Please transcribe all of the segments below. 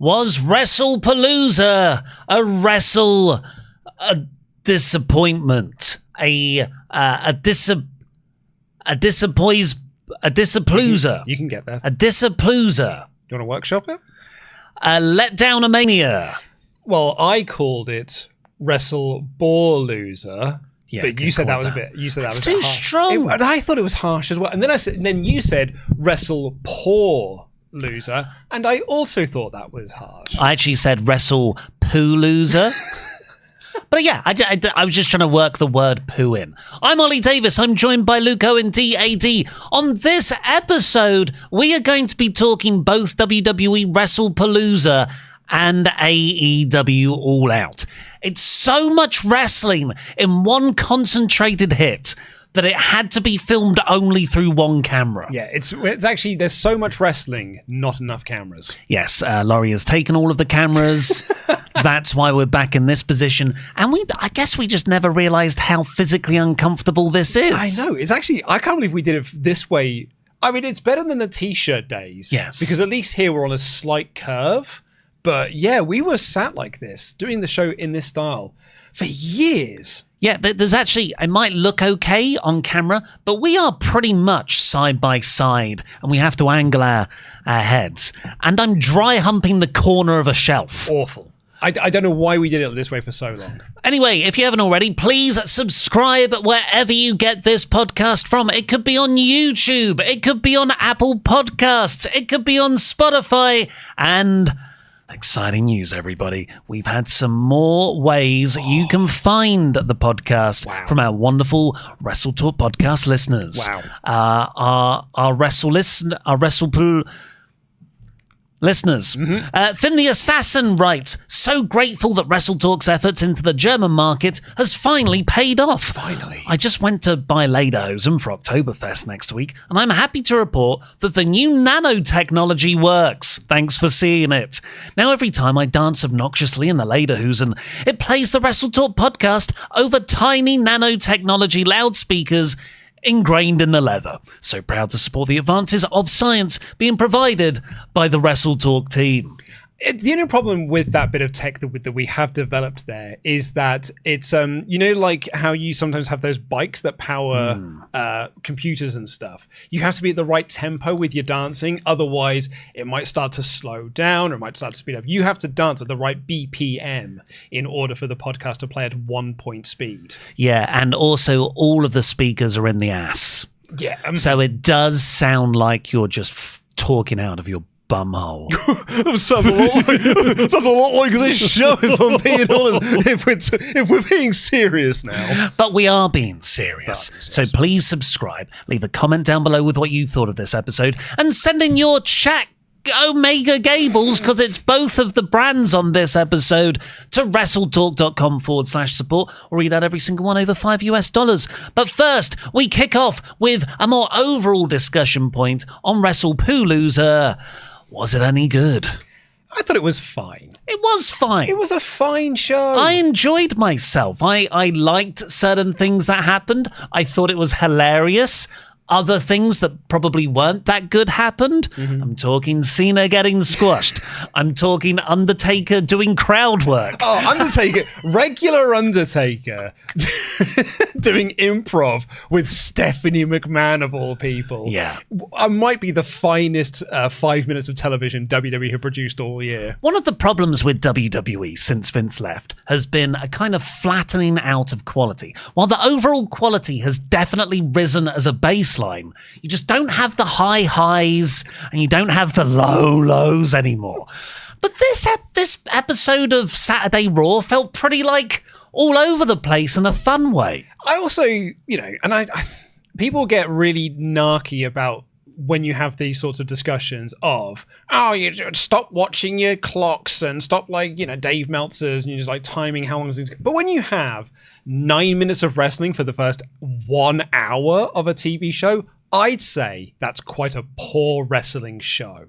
was Wrestle-POO-looza, a disappointment, a disappalooza. You can get there. A disappalooza. Do you want to workshop it? A letdown-a-mania. Well, I called it Wrestle-POO-looza. Yeah, but you said that was a bit. You said that was too strong. And I thought it was harsh as well. And then you said Wrestle-POO-looza, and I also thought that was harsh. I actually said Wrestle-POO-looza. But yeah, I was just trying to work the word poo in. I'm Ollie Davis. I'm joined by Luke Owen, DAD. On this episode, we are going to be talking both WWE Wrestle-POO-looza and AEW All Out. It's so much wrestling in one concentrated hit that it had to be filmed only through one camera. Yeah, it's actually, there's so much wrestling, not enough cameras. Yes, Laurie has taken all of the cameras. That's why we're back in this position. And I guess we just never realized how physically uncomfortable this is. I know. It's actually, I can't believe we did it this way. I mean, it's better than the t-shirt days. Yes. Because at least here we're on a slight curve. But yeah, we were sat like this, doing the show in this style for years. Yeah, there's actually, it might look okay on camera, but we are pretty much side by side, and we have to angle our heads. And I'm dry humping the corner of a shelf. Awful. I don't know why we did it this way for so long. Anyway, if you haven't already, please subscribe wherever you get this podcast from. It could be on YouTube, it could be on Apple Podcasts, it could be on Spotify, and exciting news, everybody. We've had some more ways you can find the podcast from our wonderful WrestleTalk podcast listeners. Wow. Our Wrestle-POO listeners. Finn the Assassin writes, so grateful that WrestleTalk's efforts into the German market has finally paid off. Finally. I just went to buy lederhosen for Oktoberfest next week, and I'm happy to report that the new nanotechnology works. Thanks for seeing it. Now every time I dance obnoxiously in the lederhosen, it plays the WrestleTalk podcast over tiny nanotechnology loudspeakers ingrained in the leather. So proud to support the advances of science being provided by the WrestleTalk team. The only problem with that bit of tech that we have developed there is that it's, like how you sometimes have those bikes that power computers and stuff. You have to be at the right tempo with your dancing. Otherwise, it might start to slow down or it might start to speed up. You have to dance at the right BPM in order for the podcast to play at 1 point speed. Yeah, and also all of the speakers are in the ass. Yeah. So it does sound like you're just talking out of your bumhole. Sounds a lot like this show, if I'm being honest. If we're being serious now. But we are being serious. So please subscribe, leave a comment down below with what you thought of this episode, and send in your chat Omega Gables, because it's both of the brands on this episode, to WrestleTalk.com/support, or read out every single one over $5. But first, we kick off with a more overall discussion point on Wrestle-POO-looza. Was it any good? I thought it was fine. It was fine. It was a fine show. I enjoyed myself. I liked certain things that happened. I thought it was hilarious. Other things that probably weren't that good happened. I'm talking Cena getting squashed. I'm talking Undertaker doing crowd work. Oh, Undertaker, regular Undertaker doing improv with Stephanie McMahon of all people. Yeah. Might be the finest 5 minutes of television WWE have produced all year. One of the problems with WWE since Vince left has been a kind of flattening out of quality. While the overall quality has definitely risen as a baseline, you just don't have the high highs and you don't have the low lows anymore. But this episode of Saturday Raw felt pretty like all over the place in a fun way. I also, and I people get really narky about when you have these sorts of discussions of, you stop watching your clocks and stop Dave Meltzer's and you're just timing how long is it. But when you have 9 minutes of wrestling for the first 1 hour of a TV show, I'd say that's quite a poor wrestling show.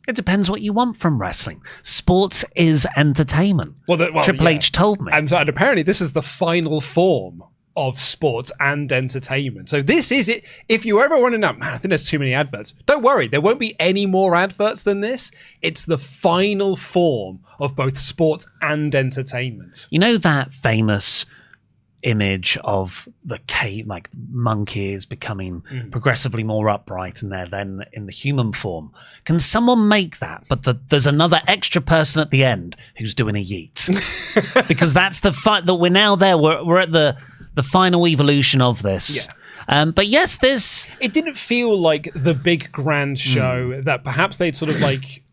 It depends what you want from wrestling. Sports is entertainment. Triple H told me. And apparently this is the final form of sports and entertainment. So this is it. If you ever want to know, man, I think there's too many adverts. Don't worry, there won't be any more adverts than this. It's the final form of both sports and entertainment. You know that famous image of the like monkeys becoming progressively more upright and they're then in the human form? Can someone make that, but there's another extra person at the end who's doing a yeet? Because that's the fight that we're now there. We're at the final evolution of this. But yes, it didn't feel like the big grand show that perhaps they'd sort of like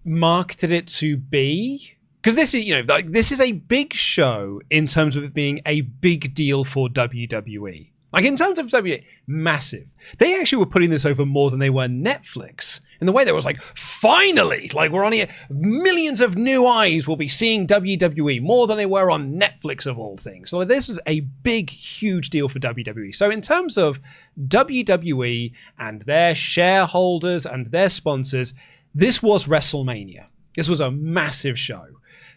marketed it to be. Because this is, this is a big show in terms of it being a big deal for WWE. Like in terms of WWE, massive. They actually were putting this over more than they were Netflix. In the way that was like, finally, like we're on here, millions of new eyes will be seeing WWE more than they were on Netflix of all things. So this is a big, huge deal for WWE. So in terms of WWE and their shareholders and their sponsors, this was WrestleMania. This was a massive show.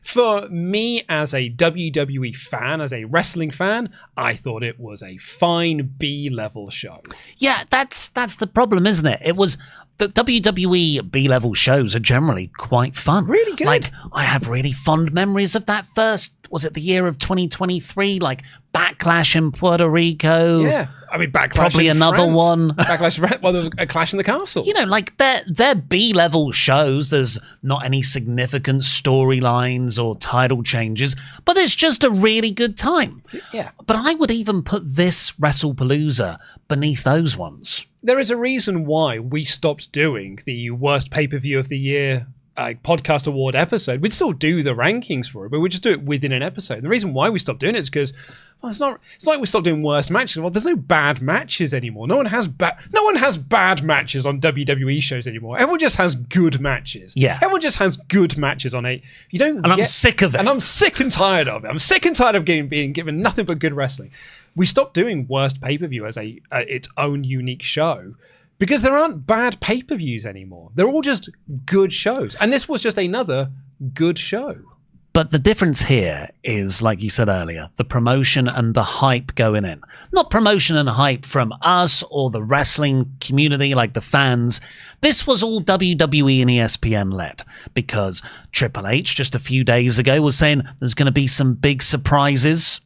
For me, as a WWE fan, as a wrestling fan, I thought it was a fine B-level show. Yeah, that's the problem, isn't it? It was the WWE B-level shows are generally quite fun. Really good. Like, I have really fond memories of that first, was it the year of 2023? Like, Backlash in Puerto Rico. Yeah. I mean, Backlash probably in another France. one. Backlash, well, a Clash in the Castle. Like they're B-level shows. There's not any significant storylines or title changes, but it's just a really good time. Yeah. But I would even put this Wrestle-Palooza beneath those ones. There is a reason why we stopped doing the worst pay-per-view of the year podcast award episode. We'd still do the rankings for it, but we'd just do it within an episode. And the reason why we stopped doing it is because, well, it's like we stopped doing worst matches. Well, there's no bad matches anymore. No one has bad matches on WWE shows anymore. Everyone just has good matches. Yeah. Everyone just has good matches on it. I'm sick of it. And I'm sick and tired of it. I'm sick and tired of being given nothing but good wrestling. We stopped doing worst pay-per-view as its own unique show. Because there aren't bad pay-per-views anymore. They're all just good shows. And this was just another good show. But the difference here is, like you said earlier, the promotion and the hype going in. Not promotion and hype from us or the wrestling community, like the fans. This was all WWE and ESPN led. Because Triple H just a few days ago was saying there's going to be some big surprises.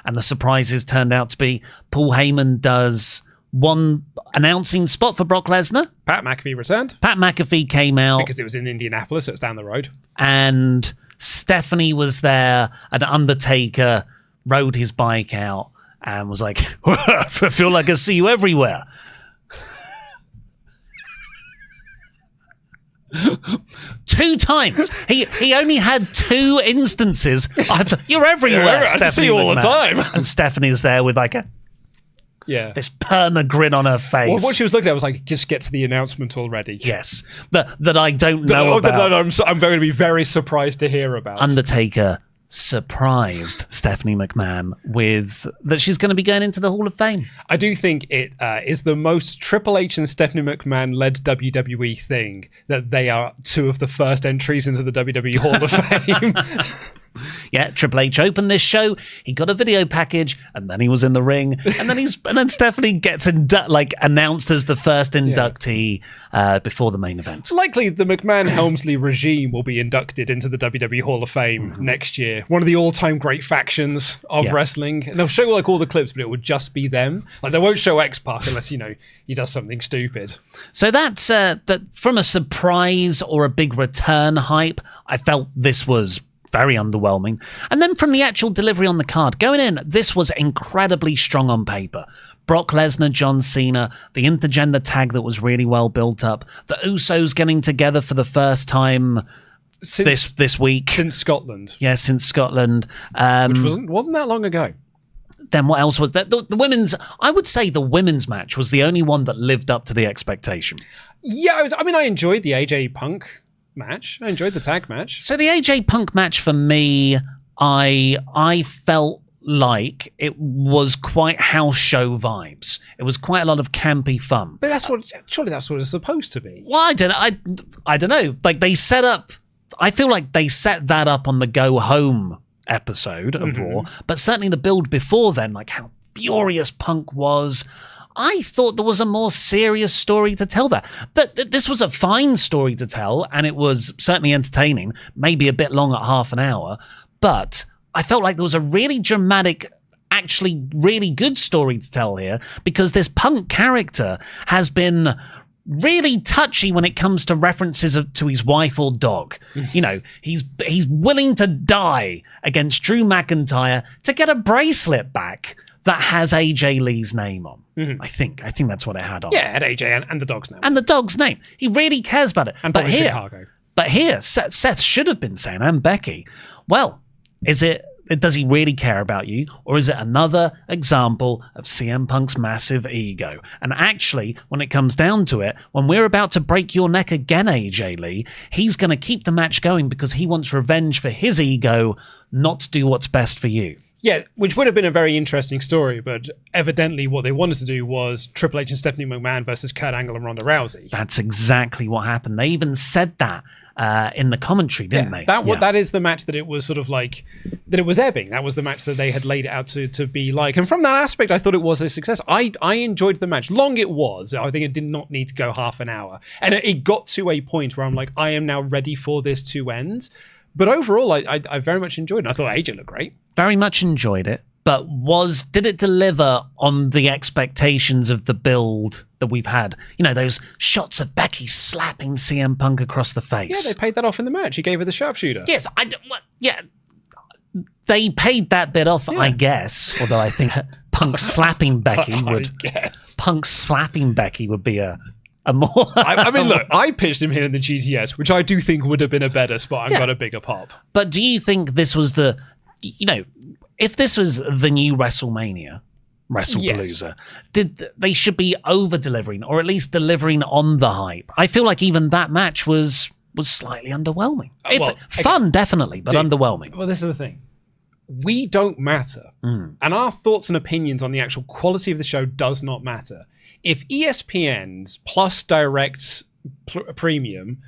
And the surprises turned out to be Paul Heyman does one announcing spot for Brock Lesnar. Pat McAfee returned. Pat McAfee came out. Because it was in Indianapolis, so it's down the road. And Stephanie was there, and Undertaker rode his bike out and was like, I feel like I see you everywhere. 2 times. He only had 2 instances. You're everywhere, yeah, Stephanie. I see you all the time. And Stephanie's there with like this perma grin on her face. Well, what she was looking at was like, just get to the announcement already. Yes, that I don't know about. I'm going to be very surprised to hear about. Undertaker surprised Stephanie McMahon with that she's going to be going into the Hall of Fame. I do think it is the most Triple H and Stephanie McMahon led WWE thing that they are 2 of the first entries into the WWE Hall of Fame. Yeah, Triple H opened this show. He got a video package, and then he was in the ring, and then Stephanie gets announced as the first inductee before the main event. It's likely the McMahon-Helmsley regime will be inducted into the WWE Hall of Fame next year. One of the all-time great factions of wrestling. And they'll show like all the clips, but it would just be them. Like they won't show X-Pac unless he does something stupid. So that's that from a surprise or a big return hype. I felt this was very underwhelming. And then from the actual delivery on the card, going in, this was incredibly strong on paper. Brock Lesnar, John Cena, the intergender tag that was really well built up, the Usos getting together for the first time this week. Since Scotland. Yeah, since Scotland. Which wasn't that long ago. Then what else was there? The women's, I would say the women's match was the only one that lived up to the expectation. Yeah, I enjoyed the AJ Punk match. I enjoyed the tag match. So the AJ Punk match for me, I felt like it was quite house show vibes. It was quite a lot of campy fun. But surely that's what it's supposed to be. Well, I don't know. Like they set up, I feel like they set that up on the Go Home episode of Raw, but certainly the build before then, like how furious Punk was. I thought there was a more serious story to tell there. That this was a fine story to tell, and it was certainly entertaining, maybe a bit long at half an hour, but I felt like there was a really dramatic, actually really good story to tell here, because this Punk character has been really touchy when it comes to references to his wife or dog. You know, he's willing to die against Drew McIntyre to get a bracelet back that has AJ Lee's name on. Mm-hmm. I think that's what it had on. Yeah, it had AJ and the dog's name. And the dog's name. He really cares about it. And probably Chicago. But here, Seth should have been saying, and Becky, well, does he really care about you? Or is it another example of CM Punk's massive ego? And actually, when it comes down to it, when we're about to break your neck again, AJ Lee, he's going to keep the match going because he wants revenge for his ego, not do what's best for you. Yeah, which would have been a very interesting story, but evidently what they wanted to do was Triple H and Stephanie McMahon versus Kurt Angle and Ronda Rousey. That's exactly what happened. They even said that in the commentary, didn't they? That is the match that it was sort of like, that it was ebbing. That was the match that they had laid it out to be like. And from that aspect, I thought it was a success. I enjoyed the match. Long it was. I think it did not need to go half an hour. And it got to a point where I'm like, I am now ready for this to end. But overall, I very much enjoyed it. I thought AJ looked great. Very much enjoyed it. But did it deliver on the expectations of the build that we've had? You know, those shots of Becky slapping CM Punk across the face. Yeah, they paid that off in the match. He gave her the sharpshooter. Yes, they paid that bit off, I guess. Although I think Punk slapping Becky would be a more. I mean, look, I pitched him here in the GTS, which I do think would have been a better spot and got a bigger pop. But do you think this was if this was the new WrestleMania, Wrestle-POO-looza, they should be over-delivering, or at least delivering on the hype? I feel like even that match was slightly underwhelming. Fun, definitely, but underwhelming. Well, this is the thing. We don't matter. And our thoughts and opinions on the actual quality of the show does not matter. If ESPN's Plus Direct Premium,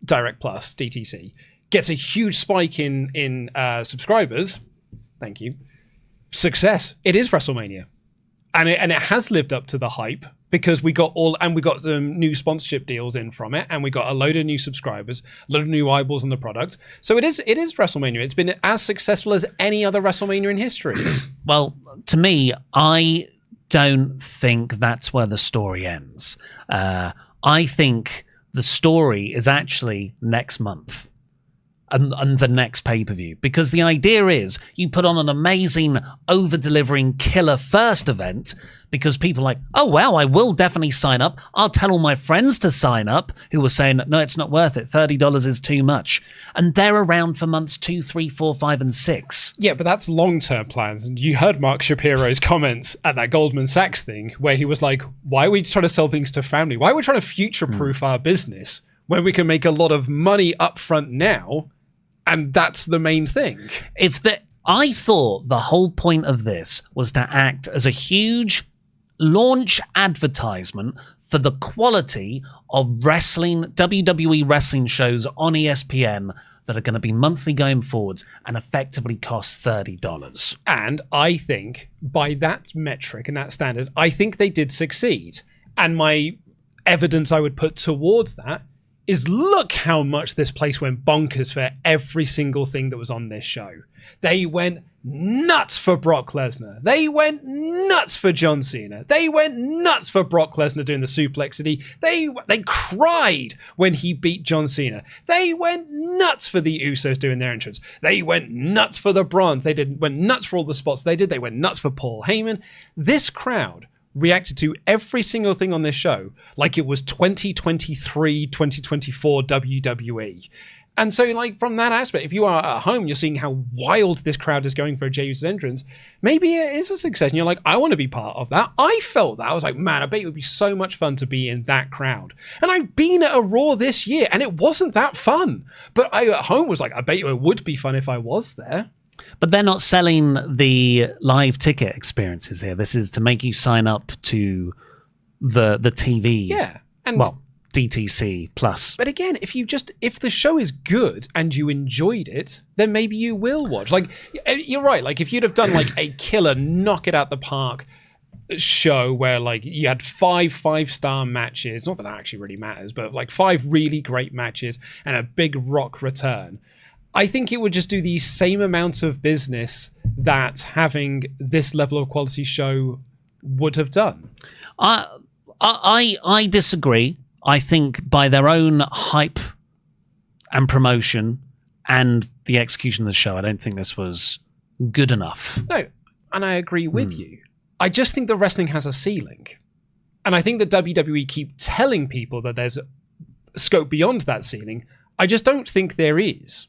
Direct Plus, DTC, gets a huge spike in subscribers, thank you, success. It is WrestleMania. And it has lived up to the hype because we got some new sponsorship deals in from it, and we got a load of new subscribers, a load of new eyeballs on the product. So it is WrestleMania. It's been as successful as any other WrestleMania in history. Well, to me, I don't think that's where the story ends. I think the story is actually next month and the next pay-per-view, because the idea is you put on an amazing over-delivering killer first event because people are like, oh wow, I will definitely sign up. I'll tell all my friends to sign up who were saying, no, it's not worth it. $30 is too much. And they're around for months 2, 3, 4, 5, and 6. Yeah, but that's long-term plans. And you heard Mark Shapiro's comments at that Goldman Sachs thing where he was like, why are we trying to sell things to family? Why are we trying to future-proof our business when we can make a lot of money up front now? And that's the main thing. I thought the whole point of this was to act as a huge launch advertisement for the quality of WWE wrestling shows on ESPN that are going to be monthly going forwards and effectively cost $30. And I think by that metric and that standard, I think they did succeed. And my evidence I would put towards that is look how much this place went bonkers for every single thing that was on this show. They went nuts for Brock Lesnar. They went nuts for John Cena. They went nuts for Brock Lesnar doing the suplex city. They cried when he beat John Cena. They went nuts for the Usos doing their entrance. They went nuts for the Brons. Went nuts for all the spots they did. They went nuts for Paul Heyman. This crowd reacted to every single thing on this show like it was 2023, 2024 WWE. And so, like, from that aspect, if you are at home, you're seeing how wild this crowd is going for a Jey Uso's entrance. Maybe it is a success. And you're like, I want to be part of that. I felt that. I was like, man, I bet it would be so much fun to be in that crowd. And I've been at a Raw this year, and it wasn't that fun. But I at home was like, I bet it would be fun if I was there. But they're not selling the live ticket experiences here. This is to make you sign up to the TV. Yeah. And well, DTC Plus. But again, if the show is good and you enjoyed it, then maybe you will watch. Like, you're right. Like, if you'd have done like a killer knock it out the park show where like you had 5-star matches, not that actually really matters, but like 5 really great matches and a big rock return, I think it would just do the same amount of business that having this level of quality show would have done. I disagree. I think by their own hype and promotion and the execution of the show, I don't think this was good enough. No, and I agree with you. I just think that wrestling has a ceiling. And I think that WWE keep telling people that there's scope beyond that ceiling. I just don't think there is.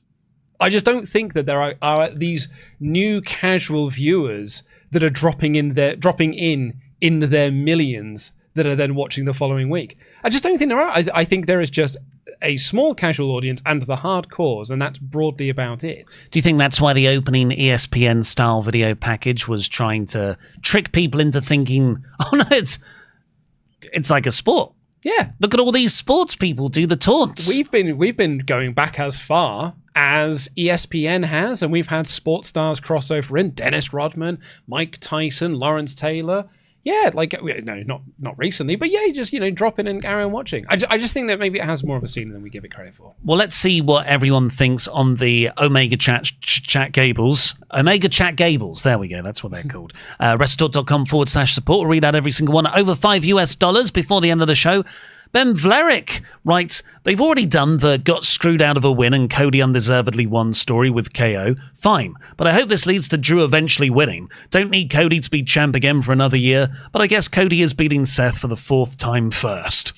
I just don't think that there are these new casual viewers that are dropping in their millions that are then watching the following week. I just don't think there are. I think there is just a small casual audience and the hardcores, and that's broadly about it. Do you think that's why the opening ESPN-style video package was trying to trick people into thinking, oh no, it's like a sport? Yeah. Look at all these sports people do the taunts. We've been going back as far as ESPN has, and we've had sports stars crossover in Dennis Rodman, Mike Tyson, Lawrence Taylor. Yeah, like, no, not recently, but yeah, just, drop in and carry on watching. I just think that maybe it has more of a scene than we give it credit for. Well, let's see what everyone thinks on the Omega Chat Gables. Omega Chat Gables, there we go, that's what they're called. WrestleTalk.com/support. We'll read out every single one. Over $5 before the end of the show. Ben Vlerick writes, they've already done the got screwed out of a win and Cody undeservedly won story with KO. Fine, but I hope this leads to Drew eventually winning. Don't need Cody to be champ again for another year, but I guess Cody is beating Seth for the 4th time first.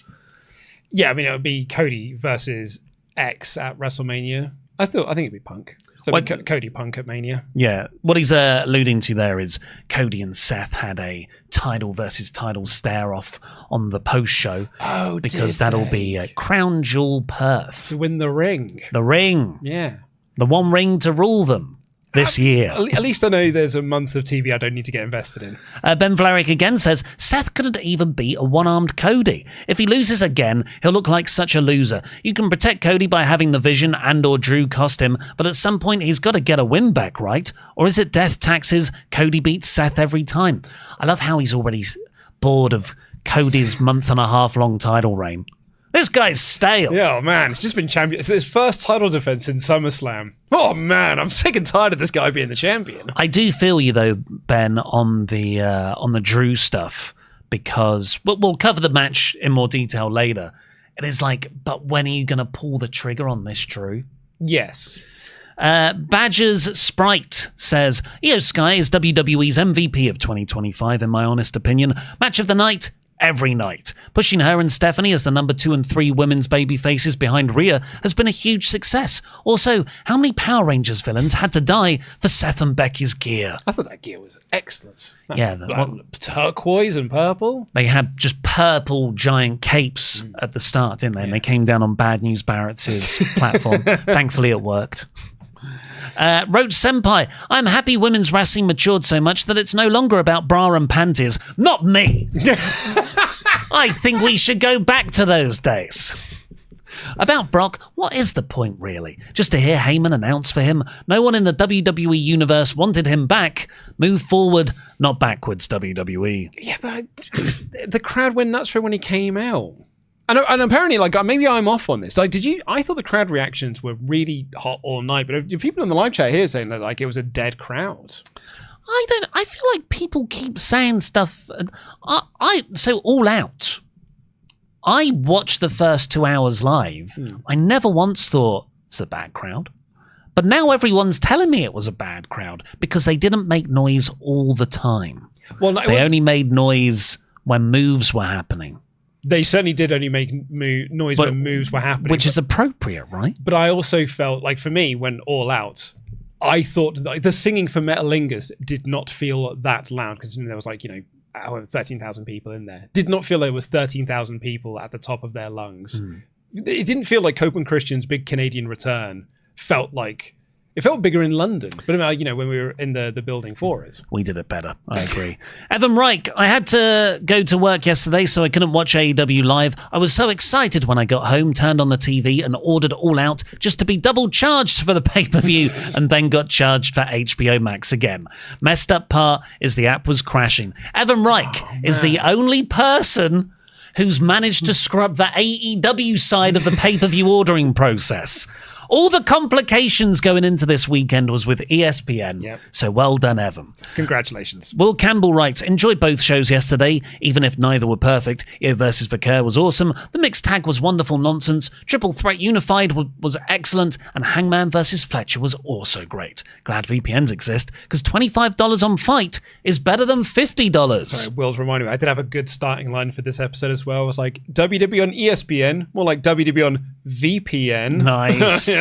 Yeah, I mean, it would be Cody versus X at WrestleMania. I think it'd be Punk. So Cody Punk at Mania. Yeah, what he's alluding to there is Cody and Seth had a title versus title stare-off on the post-show. Oh, because that'll be Crown Jewel Perth. To win the ring. The ring. Yeah. The one ring to rule them this year. At least I know there's a month of TV I don't need to get invested in. Ben Vlerick again says, Seth couldn't even beat a one-armed Cody. If he loses again, he'll look like such a loser. You can protect Cody by having the Vision and or Drew cost him, but at some point he's got to get a win back, right? Or is it death taxes? Cody beats Seth every time. I love how he's already bored of Cody's month-and-a-half-long title reign. This guy's stale. Yeah, oh man, he's just been champion. It's his first title defense in SummerSlam. Oh man, I'm sick and tired of this guy being the champion. I do feel you though, Ben, on the Drew stuff, because we'll cover the match in more detail later. It is like, but when are you going to pull the trigger on this, Drew? Yes. Badger's Sprite says, IYO SKY is WWE's MVP of 2025, in my honest opinion. Match of the night, every night. Pushing her and Stephanie as the number 2 and 3 women's baby faces behind Rhea has been a huge success. Also, how many Power Rangers villains had to die for Seth and Becky's gear? I thought that gear was excellent. Turquoise and purple. They had just purple giant capes at the start, didn't they? And they came down on Bad News Barrett's platform. Thankfully, it worked. Roach Senpai, I'm happy women's wrestling matured so much that it's no longer about bra and panties. Not me! I think we should go back to those days. About Brock, what is the point really? Just to hear Heyman announce for him? No one in the WWE universe wanted him back. Move forward, not backwards, WWE. Yeah, but the crowd went nuts for when he came out. And apparently, like, maybe I'm off on this. Like, I thought the crowd reactions were really hot all night, but if people in the live chat here saying that, like, it was a dead crowd. I feel like people keep saying stuff. So All Out. I watched the first 2 hours live. I never once thought it's a bad crowd. But now everyone's telling me it was a bad crowd because they didn't make noise all the time. Well, they only made noise when moves were happening. They certainly did only make noise when moves were happening. Which is appropriate, right? But I also felt, like, for me, when All Out, I thought like, the singing for Metalingus did not feel that loud, because there was, like, 13,000 people in there. Did not feel there was 13,000 people at the top of their lungs. It didn't feel like Copeland Christian's big Canadian return felt like... It felt bigger in London, but you know, when we were in the building for it. We did it better. I agree. Evan Reich, I had to go to work yesterday, so I couldn't watch AEW live. I was so excited when I got home, turned on the TV and ordered All Out just to be double charged for the pay-per-view and then got charged for HBO Max again. Messed up part is the app was crashing. Evan Reich is the only person who's managed to scrub the AEW side of the pay-per-view ordering process. All the complications going into this weekend was with ESPN, so well done, Evan. Congratulations. Will Campbell writes, enjoyed both shows yesterday, even if neither were perfect. IYO versus Vaquer was awesome. The mixed tag was wonderful nonsense. Triple Threat Unified was excellent. And Hangman versus Fletcher was also great. Glad VPNs exist, because $25 on Fight is better than $50. Sorry, Will's reminding me, I did have a good starting line for this episode as well. It was like, WWE on ESPN, more like WWE on VPN. Nice.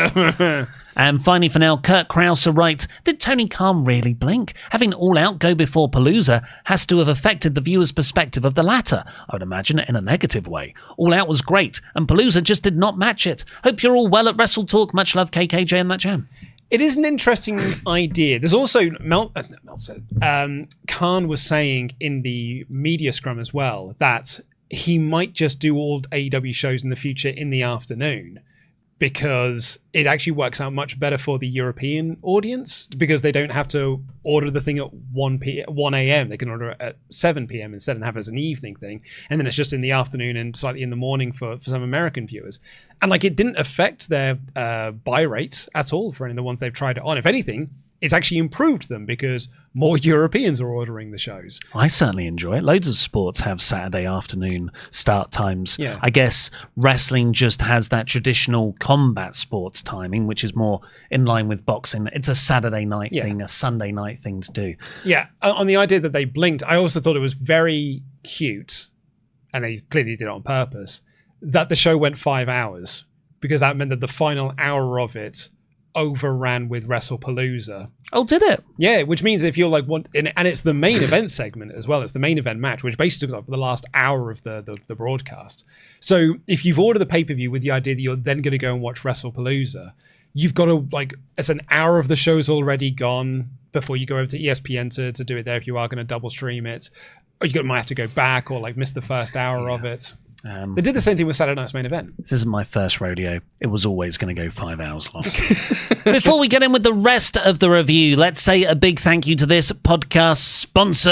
And finally for now, Kurt Krauser writes, did Tony Khan really blink? Having All Out go before Palooza has to have affected the viewer's perspective of the latter. I would imagine in a negative way. All Out was great, and Palooza just did not match it. Hope you're all well at WrestleTalk. Much love, KKJ and that jam. It is an interesting idea. There's also Khan was saying in the media scrum as well that he might just do all AEW shows in the future in the afternoon, because it actually works out much better for the European audience, because they don't have to order the thing at 1 a.m. They can order it at 7 p.m. instead and have it as an evening thing. And then it's just in the afternoon and slightly in the morning for some American viewers. And like, it didn't affect their buy rates at all for any of the ones they've tried it on. If anything, it's actually improved them because more Europeans are ordering the shows. I certainly enjoy it. Loads of sports have Saturday afternoon start times. Yeah. I guess wrestling just has that traditional combat sports timing, which is more in line with boxing. It's a Saturday night thing, a Sunday night thing to do. Yeah, on the idea that they blinked, I also thought it was very cute, and they clearly did it on purpose, that the show went 5 hours, because that meant that the final hour of it overran with Wrestle-Palooza. Oh, did it? Yeah, which means if you're like and it's the main event segment as well. It's the main event match, which basically took up the last hour of the broadcast. So if you've ordered the pay-per-view with the idea that you're then going to go and watch Wrestle-Palooza, you've got to, like, it's an hour of the show's already gone before you go over to ESPN to do it there if you are going to double stream it. Or might have to go back or like miss the first hour of it. They did the same thing with Saturday Night's Main Event. This isn't my first rodeo. It was always going to go 5 hours long. Before we get in with the rest of the review, let's say a big thank you to this podcast sponsor.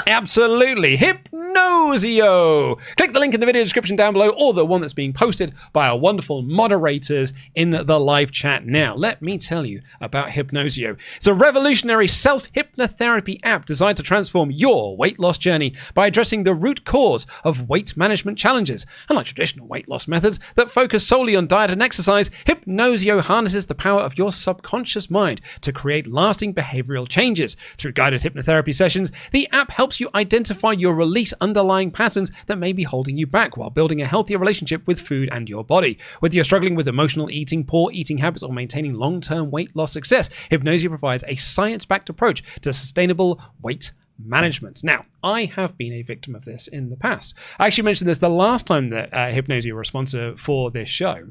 Absolutely. Hypnosio. Click the link in the video description down below, or the one that's being posted by our wonderful moderators in the live chat now. Let me tell you about Hypnosio. It's a revolutionary self-hypnotherapy app designed to transform your weight loss journey by addressing the root cause of weight management challenges. Unlike traditional weight loss methods that focus solely on diet and exercise, Hypnosio harnesses the power of your subconscious mind to create lasting behavioral changes. Through guided hypnotherapy sessions, the app helps you identify your release underlying patterns that may be holding you back while building a healthier relationship with food and your body. Whether you're struggling with emotional eating, poor eating habits, or maintaining long-term weight loss success, Hypnosio provides a science-backed approach to sustainable weight management. Now, I have been a victim of this in the past. I actually mentioned this the last time that Hypnosio were a sponsor for this show.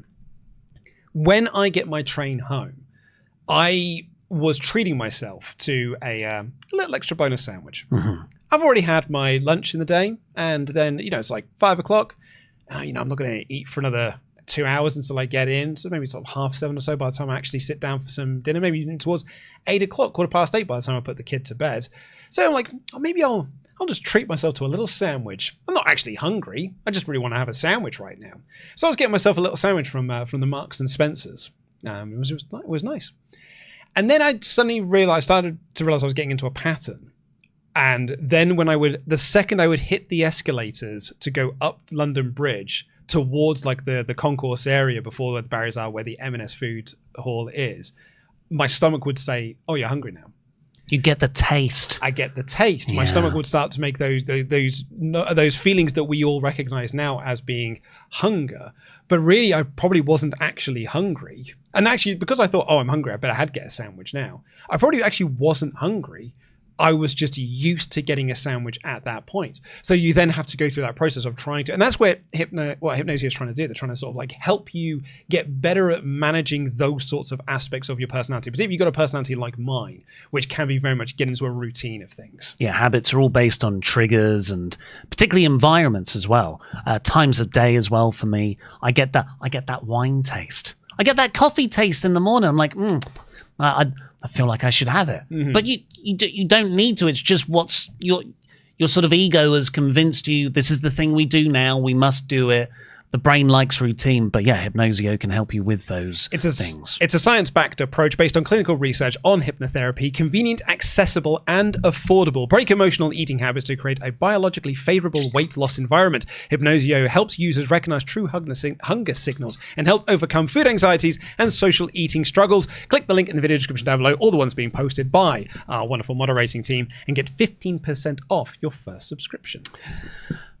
When I get my train home, I was treating myself to a little extra bonus sandwich. Mm-hmm. I've already had my lunch in the day, and then, it's like 5 o'clock. I'm not going to eat for another 2 hours until I get in, so maybe sort of 7:30 or so by the time I actually sit down for some dinner, maybe towards 8 o'clock, 8:15 by the time I put the kid to bed. So I'm like, maybe I'll just treat myself to a little sandwich. I'm not actually hungry, I just really want to have a sandwich right now. So I was getting myself a little sandwich from the Marks and Spencers. It was nice. And then I suddenly started to realize I was getting into a pattern. And then the second I would hit the escalators to go up London Bridge towards like the concourse area before the barriers are where the M&S food hall is, my stomach would say, "Oh, you're hungry now." You get the taste. I get the taste. Yeah. My stomach would start to make those feelings that we all recognize now as being hunger. But really, I probably wasn't actually hungry. And actually, because I thought, "Oh, I'm hungry, I better get a sandwich now," I probably actually wasn't hungry. I was just used to getting a sandwich at that point. So you then have to go through that process of trying to, and that's where what Hypnosia is trying to do. They're trying to sort of like help you get better at managing those sorts of aspects of your personality. Particularly if you've got a personality like mine, which can be very much get into a routine of things. Yeah, habits are all based on triggers and particularly environments as well. Times of day as well for me. I get that wine taste. I get that coffee taste in the morning. I'm like, I feel like I should have it. Mm-hmm. But you don't need to. It's just what's your sort of ego has convinced you this is the thing we do now. We must do it. The brain likes routine, but yeah, Hypnosio can help you with those things. It's a science-backed approach based on clinical research on hypnotherapy, convenient, accessible, and affordable. Break emotional eating habits to create a biologically favorable weight loss environment. Hypnosio helps users recognize true hunger signals and help overcome food anxieties and social eating struggles. Click the link in the video description down below, all the ones being posted by our wonderful moderating team, and get 15% off your first subscription.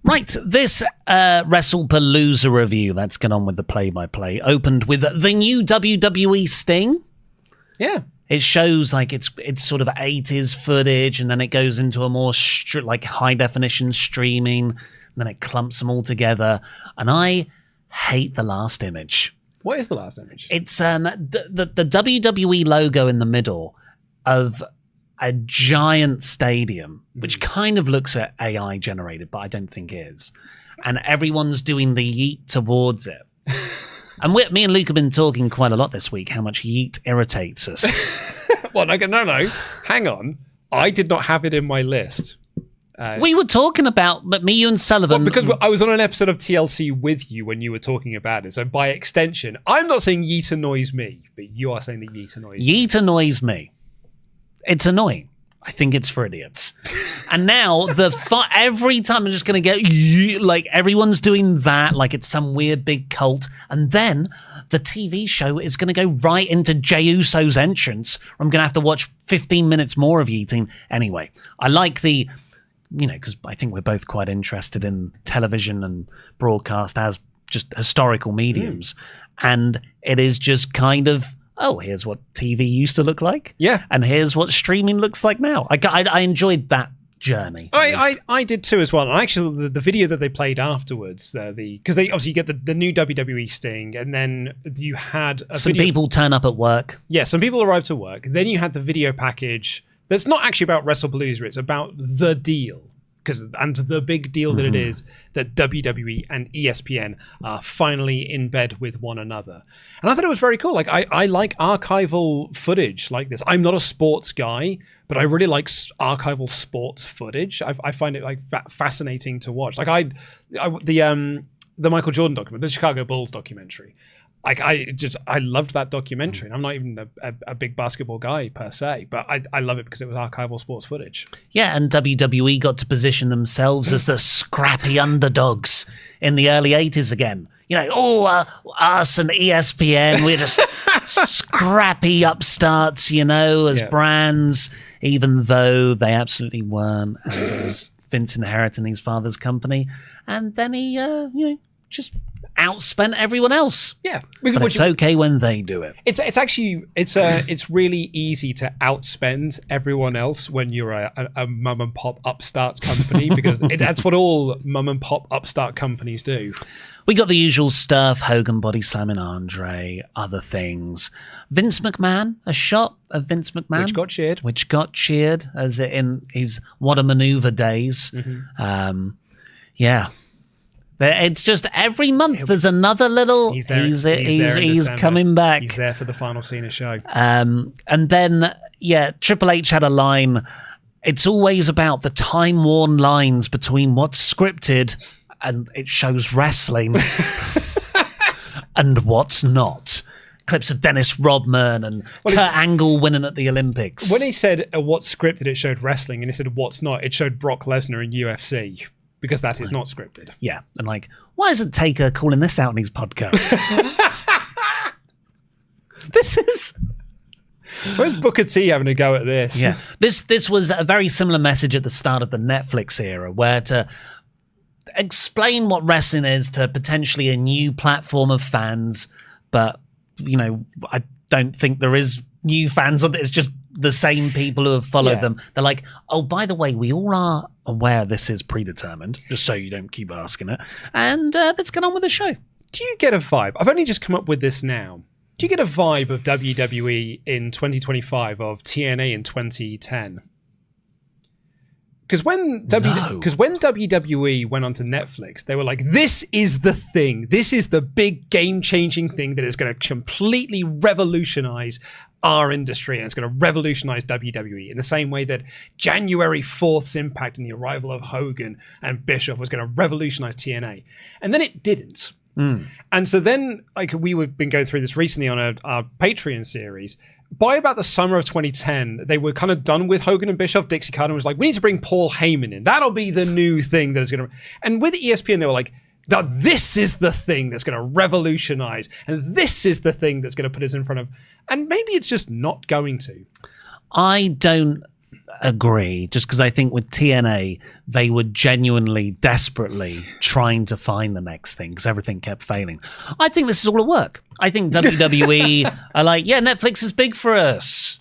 Right, this Wrestle-POO-looza review, let's get on with the play-by-play, opened with the new WWE Sting. Yeah. It shows like it's sort of 80s footage, and then it goes into a more like high-definition streaming, and then it clumps them all together, and I hate the last image. What is the last image? It's the WWE logo in the middle of a giant stadium, which kind of looks at AI generated, but I don't think is. And everyone's doing the yeet towards it. And me and Luke have been talking quite a lot this week how much yeet irritates us. Well, no. Hang on. I did not have it in my list. We were talking about, but me, you, and Sullivan. Well, because I was on an episode of TLC with you when you were talking about it. So by extension, I'm not saying yeet annoys me, but you are saying that yeet annoys me. Yeet annoys me. It's annoying. I think it's for idiots. And now every time I'm just going to get like everyone's doing that, like it's some weird big cult. And then the TV show is going to go right into Jey Uso's entrance. I'm going to have to watch 15 minutes more of yeeting. Anyway, I like because I think we're both quite interested in television and broadcast as just historical mediums. And it is just kind of, here's what TV used to look like. Yeah. And here's what streaming looks like now. I enjoyed that journey. I did too as well. And actually, the video that they played afterwards, because they obviously get the new WWE Sting, and then you had some people turn up at work. Yeah, some people arrive to work. Then you had the video package that's not actually about Wrestle-POO-looza, it's about the deal. And the big deal that it is that WWE and ESPN are finally in bed with one another. And I thought it was very cool. Like I like archival footage like this. I'm not a sports guy, but I really like archival sports footage. I find it like fascinating to watch. Like the Michael Jordan documentary, the Chicago Bulls documentary. Like I loved that documentary, and I'm not even a big basketball guy per se, but I love it because it was archival sports footage. Yeah, and WWE got to position themselves as the scrappy underdogs in the early 80s again. Us and ESPN, we're just scrappy upstarts, as brands, even though they absolutely weren't. And it was Vince inheriting his father's company, and then he, just outspent everyone else. Yeah, but it's okay when they do it. It's really easy to outspend everyone else when you're a mum and pop upstart company, because that's what all mum and pop upstart companies do. We got the usual stuff: Hogan body slamming Andre, other things. Vince McMahon, a shot of Vince McMahon, which got cheered as in his What a Maneuver days. Mm-hmm. Yeah. It's just every month there's another little. He's coming back. He's there for the final Cena show. And then Triple H had a line. It's always about the time-worn lines between what's scripted and it shows wrestling and what's not. Clips of Dennis Rodman and Kurt Angle winning at the Olympics. When he said what's scripted, it showed wrestling, and he said what's not, it showed Brock Lesnar in UFC. Because that is not scripted. Yeah. And why isn't Taker calling this out in his podcast? This is... Where's Booker T having a go at this? Yeah. This was a very similar message at the start of the Netflix era, where to explain what wrestling is to potentially a new platform of fans, but, I don't think there is new fans on it. It's just the same people who have followed Yeah. them. They're like, oh, by the way, we all are aware this is predetermined, just so you don't keep asking it. And let's get on with the show. Do you get a vibe? I've only just come up with this now. Do you get a vibe of WWE in 2025 of TNA in 2010? Because when WWE went onto Netflix, they were like, this is the thing. This is the big game-changing thing that is going to completely revolutionize our industry, and it's going to revolutionize WWE in the same way that January 4th's impact and the arrival of Hogan and Bischoff was going to revolutionize TNA. And then it didn't. And so then, like, we've been going through this recently on our Patreon series. By about the summer of 2010, they were kind of done with Hogan and Bischoff. Dixie Carter was like, we need to bring Paul Heyman in. That'll be the new thing that is going to... And with ESPN, they were like, now this is the thing that's going to revolutionize. And this is the thing that's going to put us in front of... And maybe it's just not going to. I don't agree, just because I think with TNA, they were genuinely, desperately trying to find the next thing because everything kept failing. I think this is all a work. I think WWE are like, yeah, Netflix is big for us.